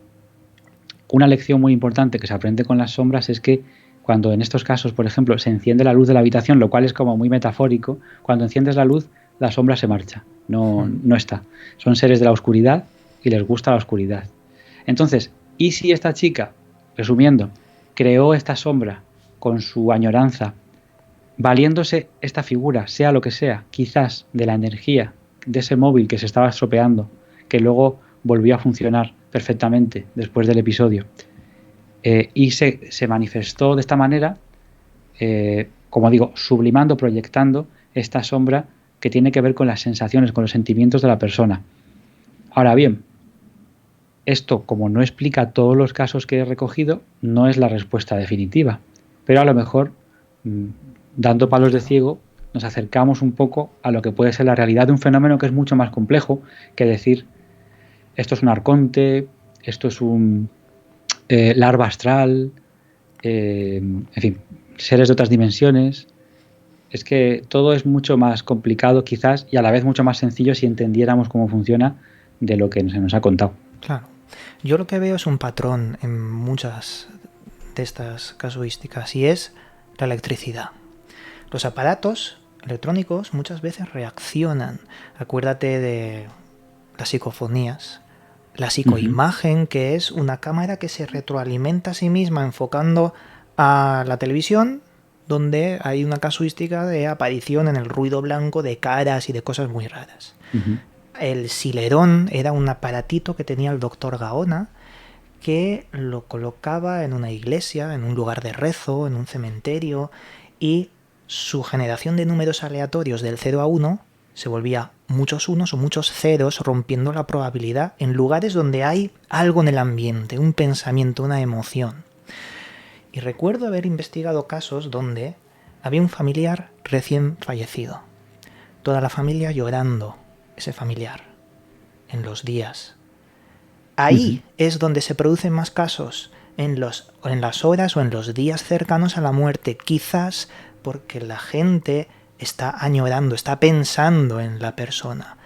Una lección muy importante que se aprende con las sombras es que cuando en estos casos, por ejemplo, se enciende la luz de la habitación, lo cual es como muy metafórico, cuando enciendes la luz, la sombra se marcha, no está. Son seres de la oscuridad y les gusta la oscuridad. Entonces, ¿y si esta chica, resumiendo, creó esta sombra con su añoranza, valiéndose esta figura, sea lo que sea, quizás de la energía de ese móvil que se estaba estropeando, que luego volvió a funcionar perfectamente después del episodio, y se manifestó de esta manera, como digo, sublimando, proyectando esta sombra que tiene que ver con las sensaciones, con los sentimientos de la persona. Ahora bien, esto, como no explica todos los casos que he recogido, no es la respuesta definitiva, pero a lo mejor, dando palos de ciego, nos acercamos un poco a lo que puede ser la realidad de un fenómeno que es mucho más complejo que decir esto es un arconte, esto es un larva astral, en fin, seres de otras dimensiones. Es que todo es mucho más complicado quizás y a la vez mucho más sencillo si entendiéramos cómo funciona de lo que se nos ha contado. Claro. Yo lo que veo es un patrón en muchas de estas casuísticas y es la electricidad. Los aparatos electrónicos muchas veces reaccionan. Acuérdate de las psicofonías, la psicoimagen, que es una cámara que se retroalimenta a sí misma enfocando a la televisión, donde hay una casuística de aparición en el ruido blanco de caras y de cosas muy raras. El Silerón era un aparatito que tenía el doctor Gaona, que lo colocaba en una iglesia, en un lugar de rezo, en un cementerio, y su generación de números aleatorios del 0 a 1 se volvía muchos unos o muchos ceros, rompiendo la probabilidad en lugares donde hay algo en el ambiente, un pensamiento, una emoción. Y recuerdo haber investigado casos donde había un familiar recién fallecido. Toda la familia llorando, ese familiar, en los días. Ahí es donde se producen más casos, en las horas o en los días cercanos a la muerte, quizás porque la gente está añorando, está pensando en la persona.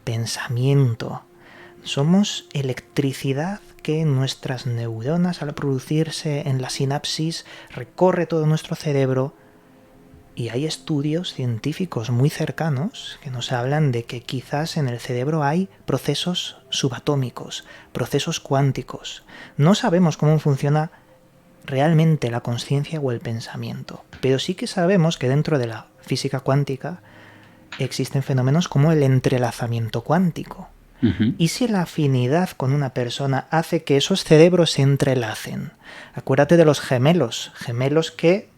Pensamiento. Somos electricidad que nuestras neuronas, al producirse en la sinapsis, recorre todo nuestro cerebro. Y hay estudios científicos muy cercanos que nos hablan de que quizás en el cerebro hay procesos subatómicos, procesos cuánticos. No sabemos cómo funciona realmente la conciencia o el pensamiento, pero sí que sabemos que dentro de la física cuántica existen fenómenos como el entrelazamiento cuántico. ¿Y si la afinidad con una persona hace que esos cerebros se entrelacen? Acuérdate de los gemelos que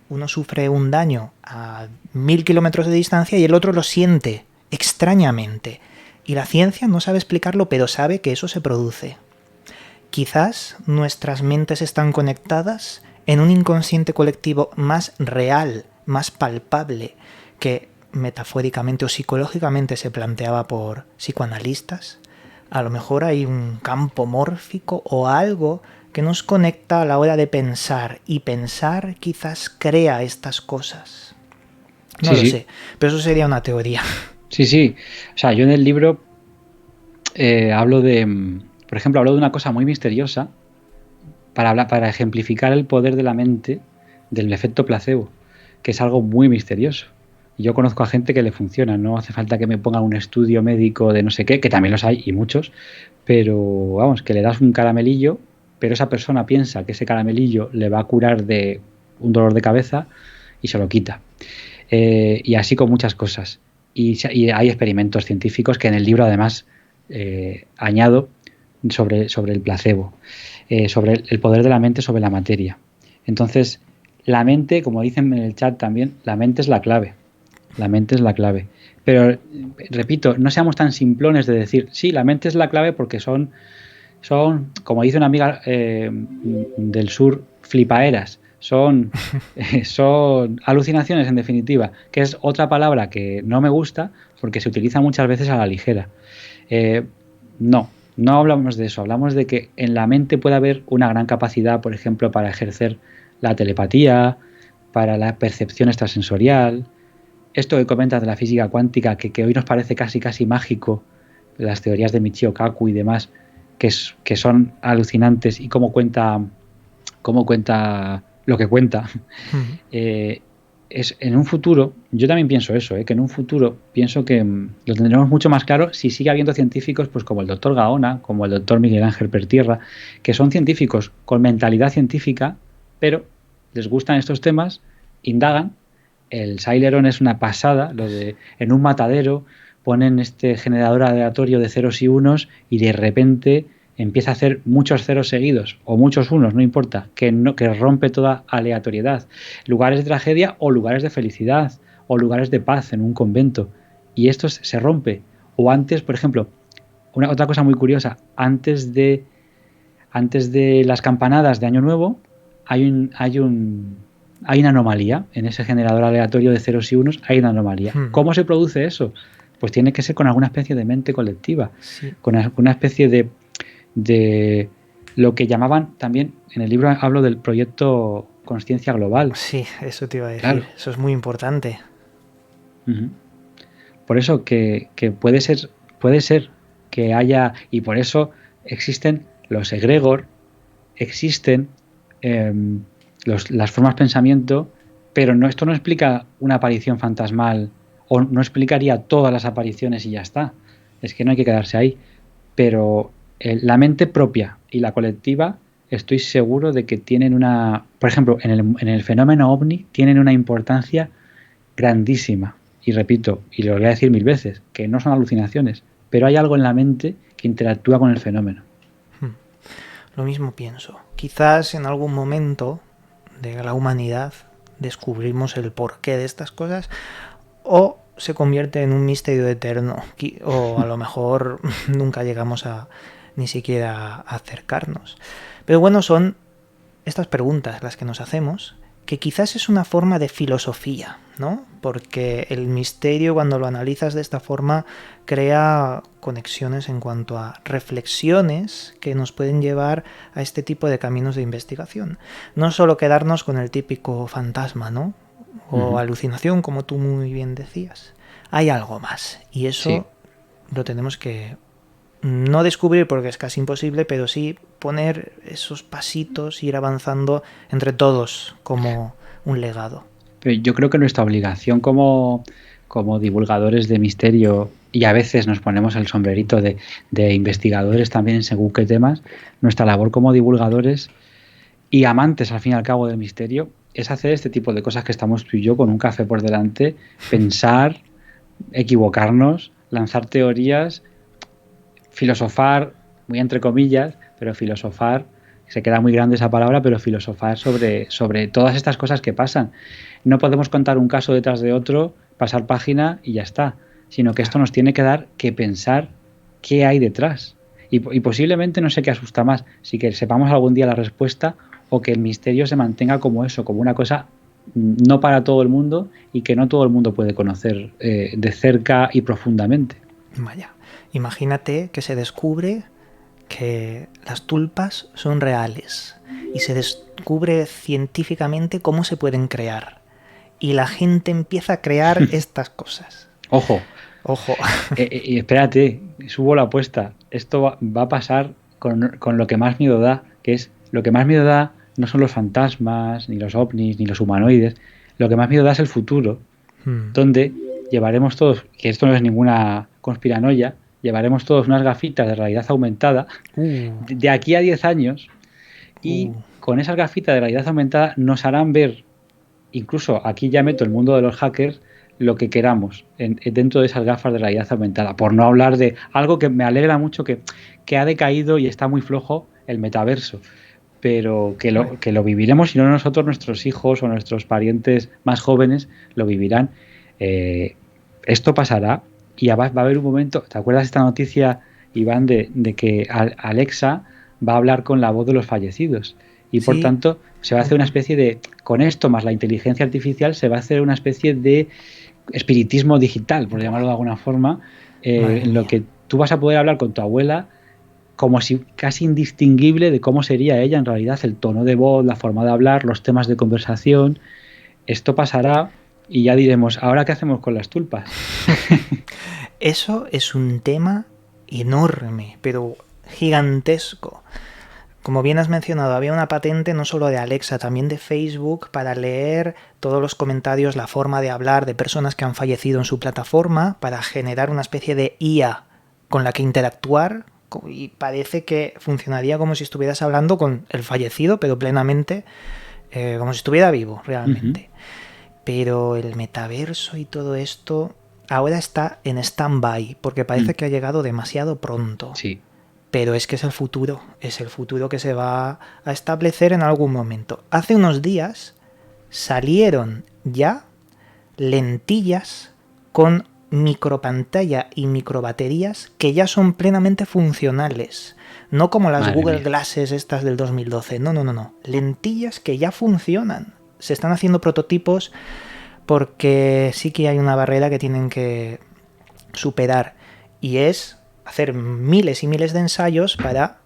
uno sufre un daño a 1000 kilómetros de distancia y el otro lo siente extrañamente. Y la ciencia no sabe explicarlo, pero sabe que eso se produce. Quizás nuestras mentes están conectadas en un inconsciente colectivo más real, más palpable, que metafóricamente o psicológicamente se planteaba por psicoanalistas. A lo mejor hay un campo mórfico o algo que nos conecta a la hora de pensar, y pensar quizás crea estas cosas. No lo sé, pero eso sería una teoría. Sí. O sea, yo en el libro hablo de, por ejemplo, hablo de una cosa muy misteriosa para ejemplificar el poder de la mente del efecto placebo, que es algo muy misterioso. Yo conozco a gente que le funciona, no hace falta que me pongan un estudio médico de no sé qué, que también los hay y muchos, pero vamos, que le das un caramelillo, pero esa persona piensa que ese caramelillo le va a curar de un dolor de cabeza y se lo quita. Y así con muchas cosas. Y hay experimentos científicos que en el libro además añado sobre el placebo, sobre el poder de la mente sobre la materia. Entonces, la mente, como dicen en el chat también, la mente es la clave. La mente es la clave. Pero, repito, no seamos tan simplones de decir, sí, la mente es la clave porque son como dice una amiga del sur, flipaeras. Son alucinaciones, en definitiva, que es otra palabra que no me gusta porque se utiliza muchas veces a la ligera. Eh, no, no hablamos de eso, hablamos de que en la mente puede haber una gran capacidad, por ejemplo, para ejercer la telepatía, para la percepción extrasensorial. Esto que comentas de la física cuántica, que hoy nos parece casi casi mágico, las teorías de Michio Kaku y demás, que son alucinantes y cómo cuenta lo que cuenta. Ujú. Es en un futuro, yo también pienso eso, que en un futuro pienso que lo tendremos mucho más claro si sigue habiendo científicos pues como el doctor Gaona, como el doctor Miguel Ángel Pertierra, que son científicos con mentalidad científica, pero les gustan estos temas, indagan. El Celeron es una pasada, lo de en un matadero ponen este generador aleatorio de ceros y unos y de repente empieza a hacer muchos ceros seguidos o muchos unos, no importa, que rompe toda aleatoriedad. Lugares de tragedia o lugares de felicidad o lugares de paz en un convento. Y esto se rompe. O antes, por ejemplo, otra cosa muy curiosa, antes de las campanadas de Año Nuevo hay una anomalía en ese generador aleatorio de ceros y unos, hay una anomalía. Ujú. ¿Cómo se produce eso? Pues tiene que ser con alguna especie de mente colectiva, Sí, con una especie de lo que llamaban también, en el libro hablo del proyecto Consciencia Global. sí, eso te iba a decir. Claro. Eso es muy importante. Uh-huh. Por eso que puede ser que haya, y por eso existen los egregor, existen eh, las formas pensamiento, pero no, esto no explica una aparición fantasmal o no explicaría todas las apariciones y ya está. Es que no hay que quedarse ahí. Pero la mente propia y la colectiva estoy seguro de que tienen por ejemplo, en el fenómeno ovni tienen una importancia grandísima. Y repito, y lo voy a decir mil veces, que no son alucinaciones, pero hay algo en la mente que interactúa con el fenómeno. Lo mismo pienso. Quizás en algún momento de la humanidad descubrimos el porqué de estas cosas o se convierte en un misterio eterno o a lo mejor nunca llegamos a ni siquiera a acercarnos. Pero bueno, son estas preguntas las que nos hacemos, que quizás es una forma de filosofía, ¿no? Porque el misterio, cuando lo analizas de esta forma, crea conexiones en cuanto a reflexiones que nos pueden llevar a este tipo de caminos de investigación. No solo quedarnos con el típico fantasma, ¿no? O Uh-huh. alucinación, como tú muy bien decías. Hay algo más, y Sí, eso lo tenemos que no descubrir porque es casi imposible, pero sí poner esos pasitos, ir avanzando entre todos como un legado. pero yo creo que nuestra obligación como divulgadores de misterio, y a veces nos ponemos el sombrerito de investigadores también en según qué temas, nuestra labor como divulgadores y amantes al fin y al cabo del misterio es hacer este tipo de cosas que estamos tú y yo con un café por delante, pensar, equivocarnos, lanzar teorías, filosofar, muy entre comillas, pero filosofar, se queda muy grande esa palabra, pero filosofar sobre todas estas cosas que pasan. No podemos contar un caso detrás de otro, pasar página y ya está, sino que esto Claro. nos tiene que dar que pensar qué hay detrás. Y posiblemente no sé qué asusta más, si que sepamos algún día la respuesta o que el misterio se mantenga como eso, como una cosa no para todo el mundo y que no todo el mundo puede conocer de cerca y profundamente. Vaya, imagínate que se descubre que las tulpas son reales y se descubre científicamente cómo se pueden crear. Y la gente empieza a crear estas cosas. Ojo, Ojo. y espérate, subo la apuesta. Esto va a pasar con lo que más miedo da, que es lo que más miedo da no son los fantasmas, ni los ovnis, ni los humanoides. Lo que más miedo da es el futuro. donde llevaremos todos, que esto no es ninguna conspiranoia, llevaremos todos unas gafitas de realidad aumentada de aquí a 10 años y con esas gafitas de realidad aumentada nos harán ver, incluso aquí ya meto el mundo de los hackers, lo que queramos dentro de esas gafas de realidad aumentada. Por no hablar de algo que me alegra mucho, que ha decaído y está muy flojo, el metaverso. Pero que lo viviremos, y no nosotros, nuestros hijos o nuestros parientes más jóvenes lo vivirán. Esto pasará y va a haber un momento. ¿Te acuerdas de esta noticia, Iván, de que Alexa va a hablar con la voz de los fallecidos? Y por tanto se va a hacer una especie de, con esto más la inteligencia artificial, se va a hacer una especie de espiritismo digital, por llamarlo de alguna forma, en lo que tú vas a poder hablar con tu abuela como si casi indistinguible de cómo sería ella en realidad, el tono de voz, la forma de hablar, los temas de conversación. Esto pasará y ya diremos, ¿ahora qué hacemos con las tulpas? Eso es un tema enorme, pero gigantesco. Como bien has mencionado, había una patente no solo de Alexa, también de Facebook para leer todos los comentarios, la forma de hablar de personas que han fallecido en su plataforma, para generar una especie de IA con la que interactuar, y parece que funcionaría como si estuvieras hablando con el fallecido, pero plenamente como si estuviera vivo realmente. Pero el metaverso y todo esto ahora está en stand-by, porque parece que ha llegado demasiado pronto. Sí. Pero es que es el futuro que se va a establecer en algún momento. Hace unos días salieron ya lentillas con micropantalla y microbaterías que ya son plenamente funcionales. No como las Google Glasses estas del 2012. No. Lentillas que ya funcionan. Se están haciendo prototipos porque sí que hay una barrera que tienen que superar, y es hacer miles y miles de ensayos para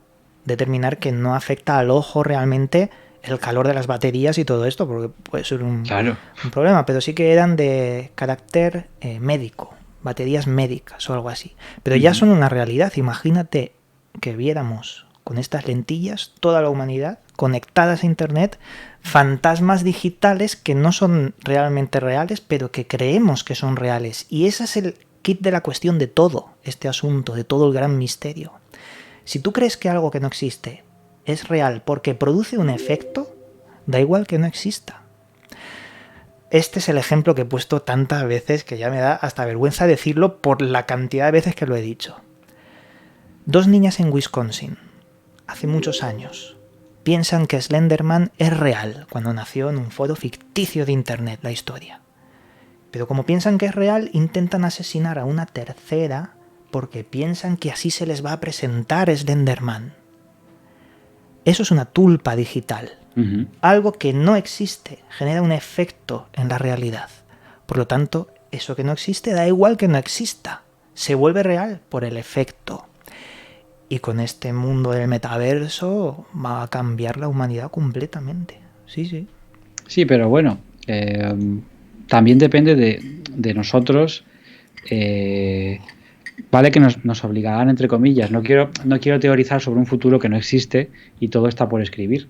determinar que no afecta al ojo realmente el calor de las baterías y todo esto, porque puede ser un problema, pero sí que eran de carácter médico, baterías médicas o algo así. Pero ya son una realidad. Imagínate que viéramos con estas lentillas toda la humanidad conectadas a Internet, fantasmas digitales que no son realmente reales, pero que creemos que son reales. Y ese es el kit de la cuestión de todo este asunto, de todo el gran misterio. Si tú crees que algo que no existe es real porque produce un efecto, da igual que no exista. Este es el ejemplo que he puesto tantas veces que ya me da hasta vergüenza decirlo por la cantidad de veces que lo he dicho. 2 niñas en Wisconsin, hace muchos años, piensan que Slenderman es real cuando nació en un foro ficticio de Internet la historia. Pero como piensan que es real, intentan asesinar a una tercera porque piensan que así se les va a presentar Slenderman. Eso es una tulpa digital. Algo que no existe genera un efecto en la realidad. Por lo tanto, eso que no existe da igual que no exista. Se vuelve real por el efecto. Y con este mundo del metaverso va a cambiar la humanidad completamente. Sí. Sí, pero bueno, también depende de nosotros. Vale que nos obligarán, entre comillas. No quiero teorizar sobre un futuro que no existe y todo está por escribir,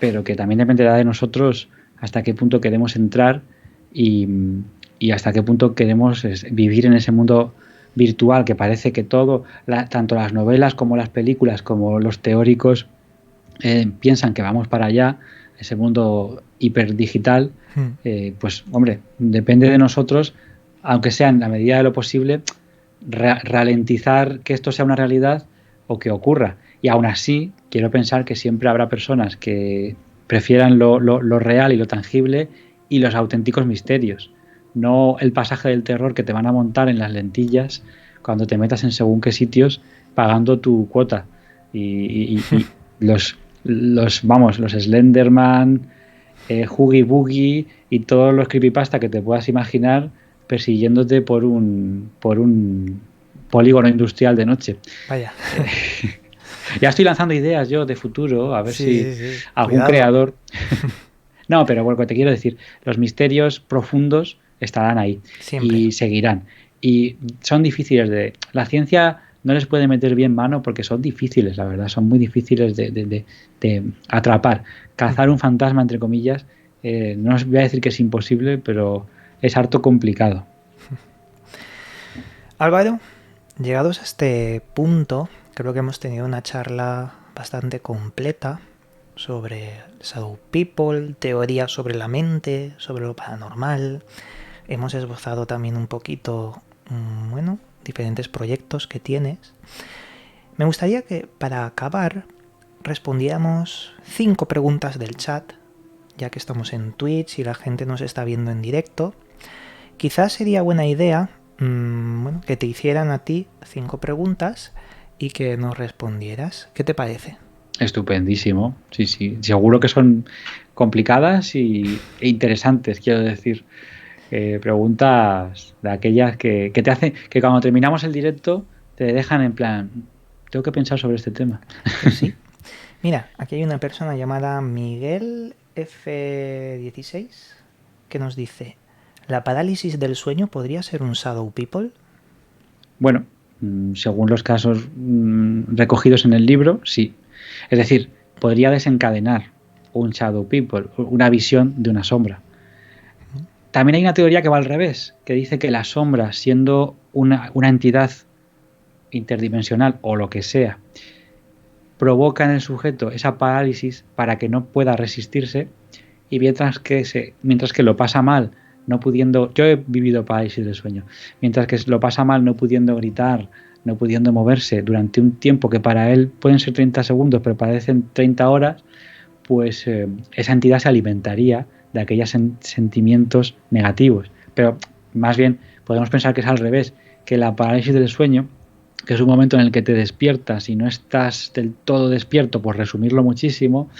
pero que también dependerá de nosotros hasta qué punto queremos entrar y hasta qué punto queremos vivir en ese mundo virtual, que parece que todo, tanto las novelas como las películas, como los teóricos, piensan que vamos para allá, ese mundo hiperdigital. Pues hombre, depende de nosotros, aunque sea en la medida de lo posible, ralentizar que esto sea una realidad o que ocurra. Y aún así, quiero pensar que siempre habrá personas que prefieran lo real y lo tangible y los auténticos misterios. No el pasaje del terror que te van a montar en las lentillas cuando te metas en según qué sitios pagando tu cuota. Y los Slenderman, Huggy Buggy y todos los creepypasta que te puedas imaginar persiguiéndote por un polígono industrial de noche. Vaya. Ya estoy lanzando ideas yo de futuro, a ver si algún Cuidado. creador... No, pero bueno, te quiero decir, los misterios profundos estarán ahí. Siempre. Y seguirán. Y son difíciles la ciencia no les puede meter bien mano porque son difíciles, la verdad, son muy difíciles de atrapar. Cazar un fantasma, entre comillas, no os voy a decir que es imposible, pero es harto complicado. Álvaro, llegados a este punto, creo que hemos tenido una charla bastante completa sobre Shadow People, teorías sobre la mente, sobre lo paranormal. Hemos esbozado también un poquito, bueno, diferentes proyectos que tienes. Me gustaría que para acabar respondiéramos 5 preguntas del chat, ya que estamos en Twitch y la gente nos está viendo en directo. Quizás sería buena idea bueno, que te hicieran a ti 5 preguntas y que nos respondieras. ¿Qué te parece? Estupendísimo, sí, sí. Seguro que son complicadas e interesantes, quiero decir. Preguntas de aquellas que te hacen, que cuando terminamos el directo te dejan en plan, tengo que pensar sobre este tema. Pues sí. Mira, aquí hay una persona llamada Miguel F16 que nos dice: ¿la parálisis del sueño podría ser un Shadow People? Bueno, según los casos recogidos en el libro, sí. Es decir, podría desencadenar un Shadow People, una visión de una sombra. También hay una teoría que va al revés, que dice que la sombra, siendo una entidad interdimensional o lo que sea, provoca en el sujeto esa parálisis para que no pueda resistirse, y mientras que lo pasa mal, no pudiendo, yo he vivido parálisis del sueño, mientras que lo pasa mal no pudiendo gritar, no pudiendo moverse durante un tiempo que para él pueden ser 30 segundos, pero parecen 30 horas, pues esa entidad se alimentaría de aquellos sentimientos negativos. Pero más bien podemos pensar que es al revés, que la parálisis del sueño, que es un momento en el que te despiertas y no estás del todo despierto, por resumirlo muchísimo,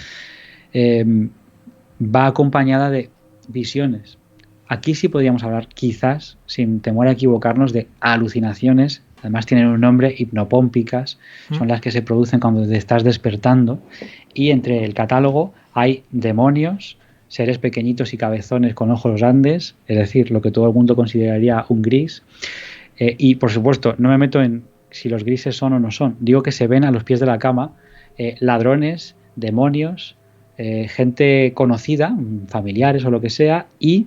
va acompañada de visiones. Aquí sí podríamos hablar, quizás, sin temor a equivocarnos, de alucinaciones. Además tienen un nombre, hipnopómpicas, son las que se producen cuando te estás despertando. Y entre el catálogo hay demonios, seres pequeñitos y cabezones con ojos grandes, es decir, lo que todo el mundo consideraría un gris. Y, por supuesto, no me meto en si los grises son o no son. Digo que se ven a los pies de la cama ladrones, demonios, gente conocida, familiares o lo que sea, y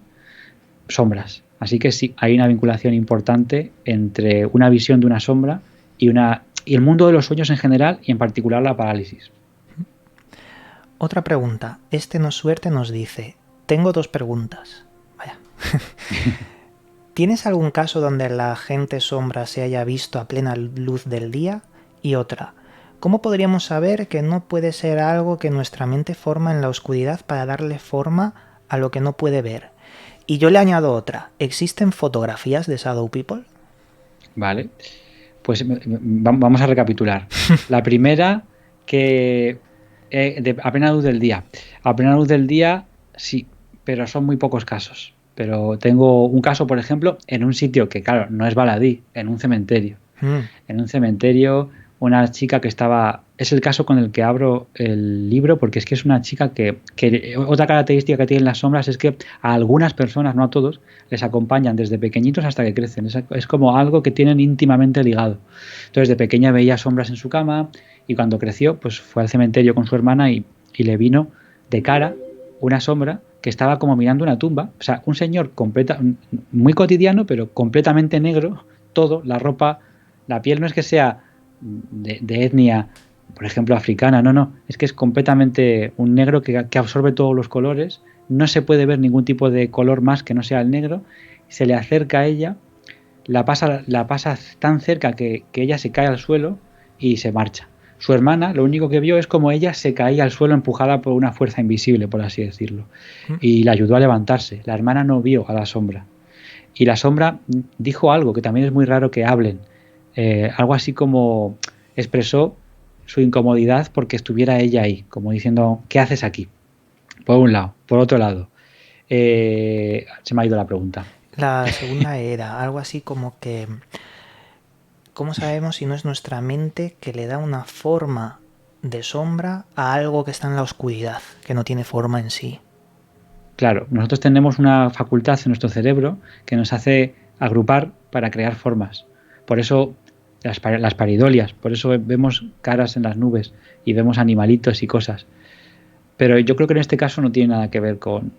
sombras. Así que sí, hay una vinculación importante entre una visión de una sombra y el mundo de los sueños en general, y en particular la parálisis. Otra pregunta. Este No Suerte nos dice: tengo 2 preguntas. Vaya. ¿Tienes algún caso donde la agente sombra se haya visto a plena luz del día? Y otra: ¿cómo podríamos saber que no puede ser algo que nuestra mente forma en la oscuridad para darle forma a lo que no puede ver? Y yo le añado otra: ¿existen fotografías de Shadow People? Vale, pues vamos a recapitular. La primera, que a plena luz del día. A plena luz del día, sí, pero son muy pocos casos. Pero tengo un caso, por ejemplo, en un sitio que, claro, no es baladí, en un cementerio. En un cementerio, una chica que estaba... Es el caso con el que abro el libro, porque es que es una chica que otra característica que tienen las sombras es que a algunas personas, no a todos, les acompañan desde pequeñitos hasta que crecen. Es como algo que tienen íntimamente ligado. Entonces, de pequeña veía sombras en su cama, y cuando creció, pues fue al cementerio con su hermana y le vino de cara una sombra que estaba como mirando una tumba. O sea, un señor muy cotidiano, pero completamente negro, todo, la ropa, la piel no es que sea de etnia, por ejemplo, africana, no, es que es completamente un negro que absorbe todos los colores, no se puede ver ningún tipo de color más que no sea el negro, se le acerca a ella, la pasa tan cerca que ella se cae al suelo y se marcha. Su hermana lo único que vio es como ella se caía al suelo empujada por una fuerza invisible, por así decirlo, y la ayudó a levantarse. La hermana no vio a la sombra. Y la sombra dijo algo que también es muy raro que hablen. Algo así como expresó su incomodidad porque estuviera ella ahí, como diciendo, ¿qué haces aquí? Por un lado. Por otro lado, se me ha ido la pregunta. La segunda era algo así como que... ¿cómo sabemos si no es nuestra mente que le da una forma de sombra a algo que está en la oscuridad, que no tiene forma en sí? Claro, nosotros tenemos una facultad en nuestro cerebro que nos hace agrupar para crear formas. Por eso las paridolias, por eso vemos caras en las nubes y vemos animalitos y cosas. Pero yo creo que en este caso no tiene nada que ver con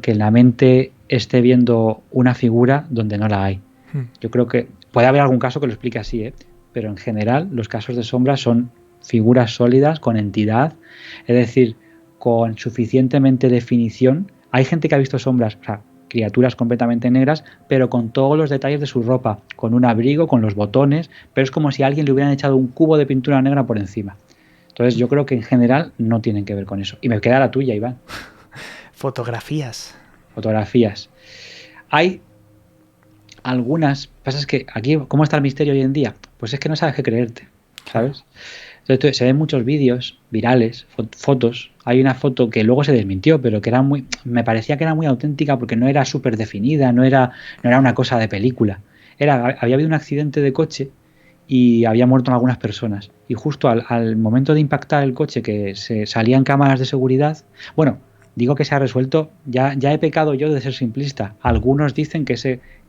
que la mente esté viendo una figura donde no la hay. Hmm. Yo creo que puede haber algún caso que lo explique así, ¿eh? Pero en general los casos de sombra son figuras sólidas, con entidad, es decir, con suficientemente definición. Hay gente que ha visto sombras, o sea, criaturas completamente negras, pero con todos los detalles de su ropa, con un abrigo, con los botones, pero es como si a alguien le hubieran echado un cubo de pintura negra por encima. Entonces yo creo que en general no tienen que ver con eso. Y me queda la tuya, Iván. Fotografías. Fotografías. Hay algunas, pasa es que aquí, ¿cómo está el misterio hoy en día? Pues es que no sabes qué creerte, ¿sabes? Entonces se ven muchos vídeos virales, fotos. Hay una foto que luego se desmintió, pero que era muy, me parecía que era muy auténtica porque no era súper definida, no era una cosa de película. Había habido un accidente de coche y había muerto algunas personas. Y justo al momento de impactar el coche, que se salían cámaras de seguridad, bueno, digo que se ha resuelto, ya he pecado yo de ser simplista. Algunos dicen que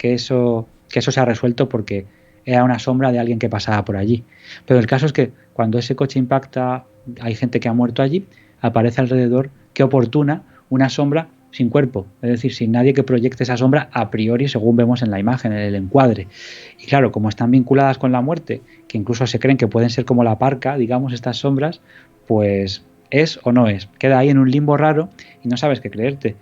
eso se ha resuelto porque era una sombra de alguien que pasaba por allí. Pero el caso es que cuando ese coche impacta, hay gente que ha muerto allí, aparece alrededor, qué oportuna, una sombra sin cuerpo, es decir, sin nadie que proyecte esa sombra a priori, según vemos en la imagen, en el encuadre. Y claro, como están vinculadas con la muerte, que incluso se creen que pueden ser como la parca, digamos, estas sombras, pues es o no es. Queda ahí en un limbo raro y no sabes qué creerte.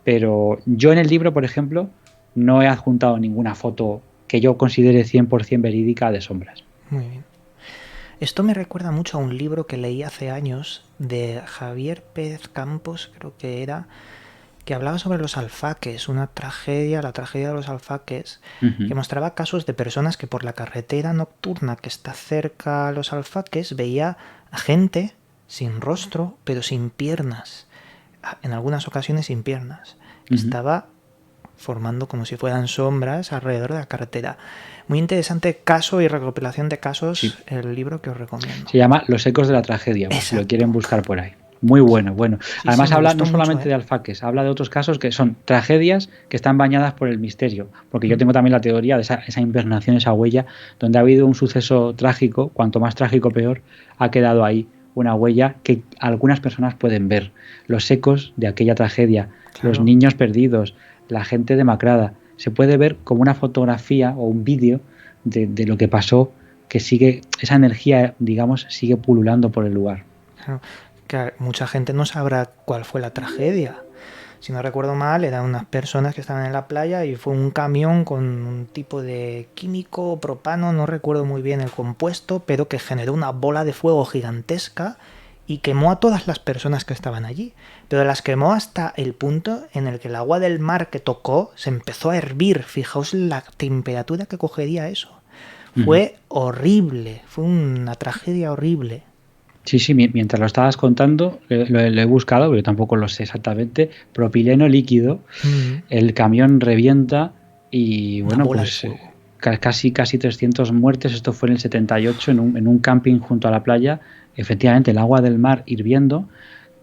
Pero yo en el libro, por ejemplo, no he adjuntado ninguna foto que yo considere 100% verídica de sombras. Muy bien. Esto me recuerda mucho a un libro que leí hace años de Javier Pérez Campos, creo que era, que hablaba sobre los alfaques, una tragedia, la tragedia de los alfaques, que mostraba casos de personas que por la carretera nocturna que está cerca a los alfaques veía a gente sin rostro, pero sin piernas, en algunas ocasiones sin piernas, que estaba formando como si fueran sombras alrededor de la carretera. Muy interesante caso y recopilación de casos, sí. El libro que os recomiendo. Se llama Los ecos de la tragedia, pues, si lo quieren buscar por ahí. Muy bueno, bueno. Sí, además habla no solamente mucho, de alfaques, habla de otros casos que son tragedias que están bañadas por el misterio. Porque yo tengo también la teoría de esa invernación, esa huella, donde ha habido un suceso trágico, cuanto más trágico peor, ha quedado ahí una huella que algunas personas pueden ver. Los ecos de aquella tragedia, claro. Los niños perdidos, la gente demacrada. Se puede ver como una fotografía o un vídeo de lo que pasó, que sigue, esa energía, digamos, sigue pululando por el lugar. Claro, que mucha gente no sabrá cuál fue la tragedia. Si no recuerdo mal, eran unas personas que estaban en la playa y fue un camión con un tipo de químico, propano, no recuerdo muy bien el compuesto, pero que generó una bola de fuego gigantesca y quemó a todas las personas que estaban allí. Pero las quemó hasta el punto en el que el agua del mar que tocó se empezó a hervir. Fijaos la temperatura que cogería eso. Fue horrible, fue una tragedia horrible. Sí, sí, mientras lo estabas contando, lo he buscado, pero tampoco lo sé exactamente. Propileno líquido, el camión revienta y bueno, pues casi 300 muertes. Esto fue en el 78 en un camping junto a la playa. Efectivamente, el agua del mar hirviendo.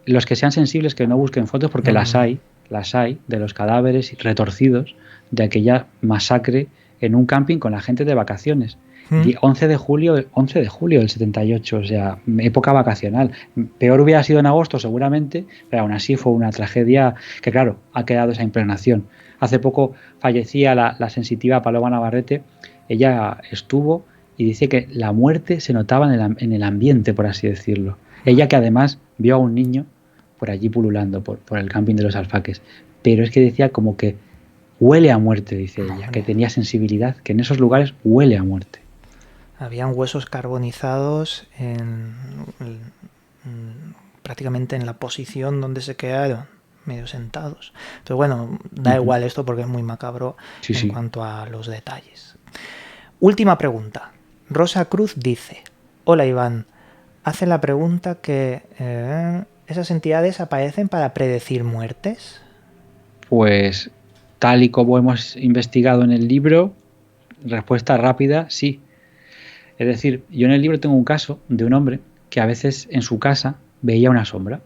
Los que sean sensibles que no busquen fotos porque las hay de los cadáveres retorcidos de aquella masacre en un camping con la gente de vacaciones. 11 de julio del 78, o sea, época vacacional. Peor hubiera sido en agosto seguramente, pero aún así fue una tragedia que, claro, ha quedado esa impregnación. Hace poco fallecía la sensitiva Paloma Navarrete. Ella estuvo y dice que la muerte se notaba en el ambiente, por así decirlo. Ella que además vio a un niño por allí pululando, por el camping de los alfaques. Pero es que decía como que huele a muerte, dice ella, que tenía sensibilidad, que en esos lugares huele a muerte. Habían huesos carbonizados prácticamente en la posición donde se quedaron, medio sentados. Entonces, bueno, da igual esto porque es muy macabro en cuanto a los detalles. Última pregunta. Rosa Cruz dice: hola Iván, hace la pregunta que ¿esas entidades aparecen para predecir muertes? Pues tal y como hemos investigado en el libro, respuesta rápida, sí. Es decir, yo en el libro tengo un caso de un hombre que a veces en su casa veía una sombra,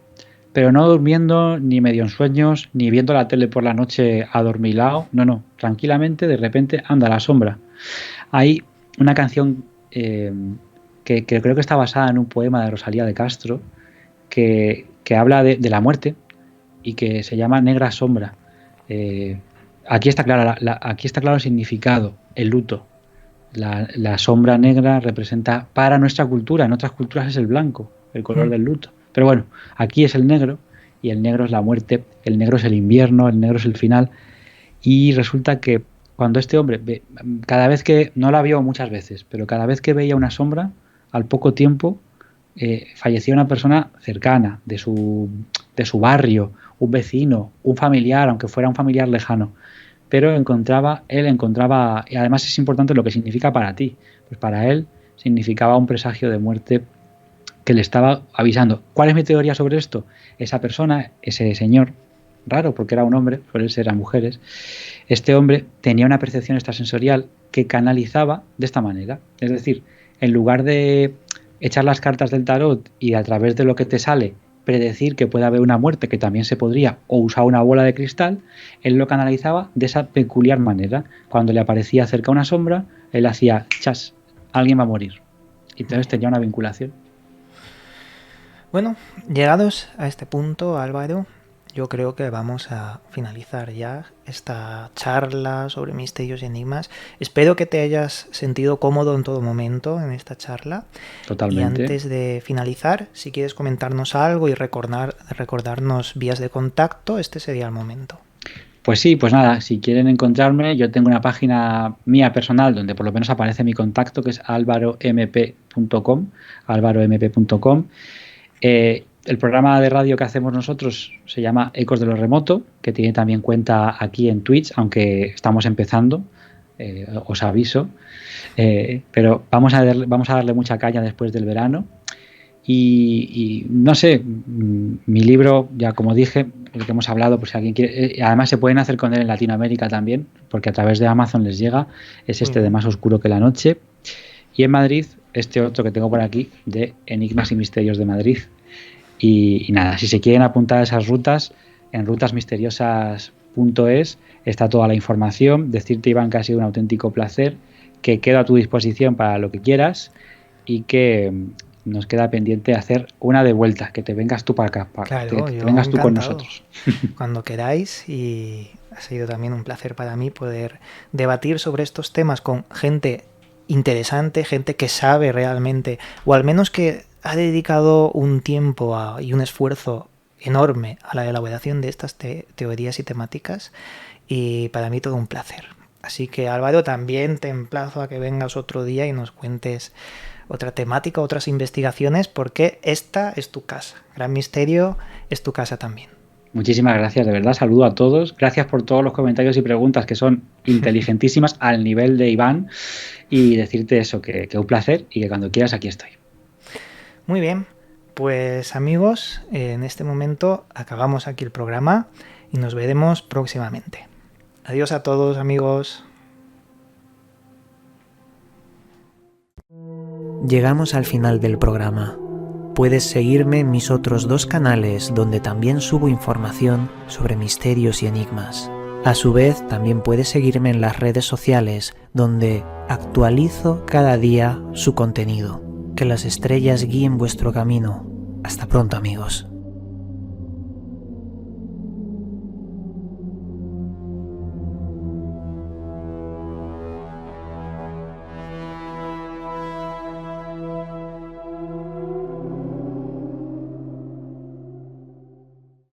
pero no durmiendo, ni medio en sueños, ni viendo la tele por la noche adormilado, no, tranquilamente de repente anda la sombra. Hay una canción que creo que está basada en un poema de Rosalía de Castro que habla de la muerte y que se llama Negra Sombra. aquí está aquí está claro el significado, el luto. La sombra negra representa para nuestra cultura, en otras culturas es el blanco, el color del luto. Pero bueno, aquí es el negro, y el negro es la muerte, el negro es el invierno, el negro es el final. Y resulta que cuando este hombre, cada vez que, no la vio muchas veces, pero cada vez que veía una sombra, al poco tiempo fallecía una persona cercana, de su barrio, un vecino, un familiar, aunque fuera un familiar lejano. Pero él encontraba, y además es importante lo que significa para ti, pues para él significaba un presagio de muerte que le estaba avisando. ¿Cuál es mi teoría sobre esto? Esa persona, ese señor, raro porque era un hombre, suelen ser a mujeres, este hombre tenía una percepción extrasensorial que canalizaba de esta manera. Es decir, en lugar de echar las cartas del tarot y a través de lo que te sale predecir que puede haber una muerte, que también se podría, o usar una bola de cristal, él lo canalizaba de esa peculiar manera. Cuando le aparecía cerca una sombra, él hacía chas, alguien va a morir. Y entonces tenía una vinculación. Bueno, llegados a este punto, Álvaro, yo creo que vamos a finalizar ya esta charla sobre misterios y enigmas. Espero que te hayas sentido cómodo en todo momento en esta charla. Totalmente. Y antes de finalizar, si quieres comentarnos algo y recordarnos vías de contacto, este sería el momento. Pues sí, pues nada, si quieren encontrarme, yo tengo una página mía personal donde por lo menos aparece mi contacto, que es alvaromp.com, alvaromp.com. El programa de radio que hacemos nosotros se llama Ecos de lo Remoto, que tiene también cuenta aquí en Twitch, aunque estamos empezando, os aviso. Pero vamos a darle mucha caña después del verano. Y no sé, mi libro, ya como dije, el que hemos hablado, pues si alguien quiere, además se pueden hacer con él en Latinoamérica también, porque a través de Amazon les llega, es este de Más oscuro que la noche. Y en Madrid, este otro que tengo por aquí, de Enigmas y Misterios de Madrid. Y nada, si se quieren apuntar a esas rutas, en rutasmisteriosas.es está toda la información. Decirte, Iván, que ha sido un auténtico placer, que quedo a tu disposición para lo que quieras y que nos queda pendiente hacer una de vuelta, que te vengas tú para acá, claro, que vengas tú con nosotros. Cuando queráis, y ha sido también un placer para mí poder debatir sobre estos temas con gente interesante, gente que sabe realmente, o al menos que ha dedicado un tiempo y un esfuerzo enorme a la elaboración de estas teorías y temáticas, y para mí todo un placer. Así que, Álvaro, también te emplazo a que vengas otro día y nos cuentes otra temática, otras investigaciones, porque esta es tu casa. Gran Misterio es tu casa también. Muchísimas gracias, de verdad, saludo a todos. Gracias por todos los comentarios y preguntas que son inteligentísimas al nivel de Iván, y decirte eso, que un placer y que cuando quieras aquí estoy. Muy bien, pues amigos, en este momento acabamos aquí el programa y nos veremos próximamente. Adiós a todos, amigos. Llegamos al final del programa. Puedes seguirme en mis otros 2 canales donde también subo información sobre misterios y enigmas. A su vez, también puedes seguirme en las redes sociales donde actualizo cada día su contenido. Que las estrellas guíen vuestro camino. Hasta pronto, amigos.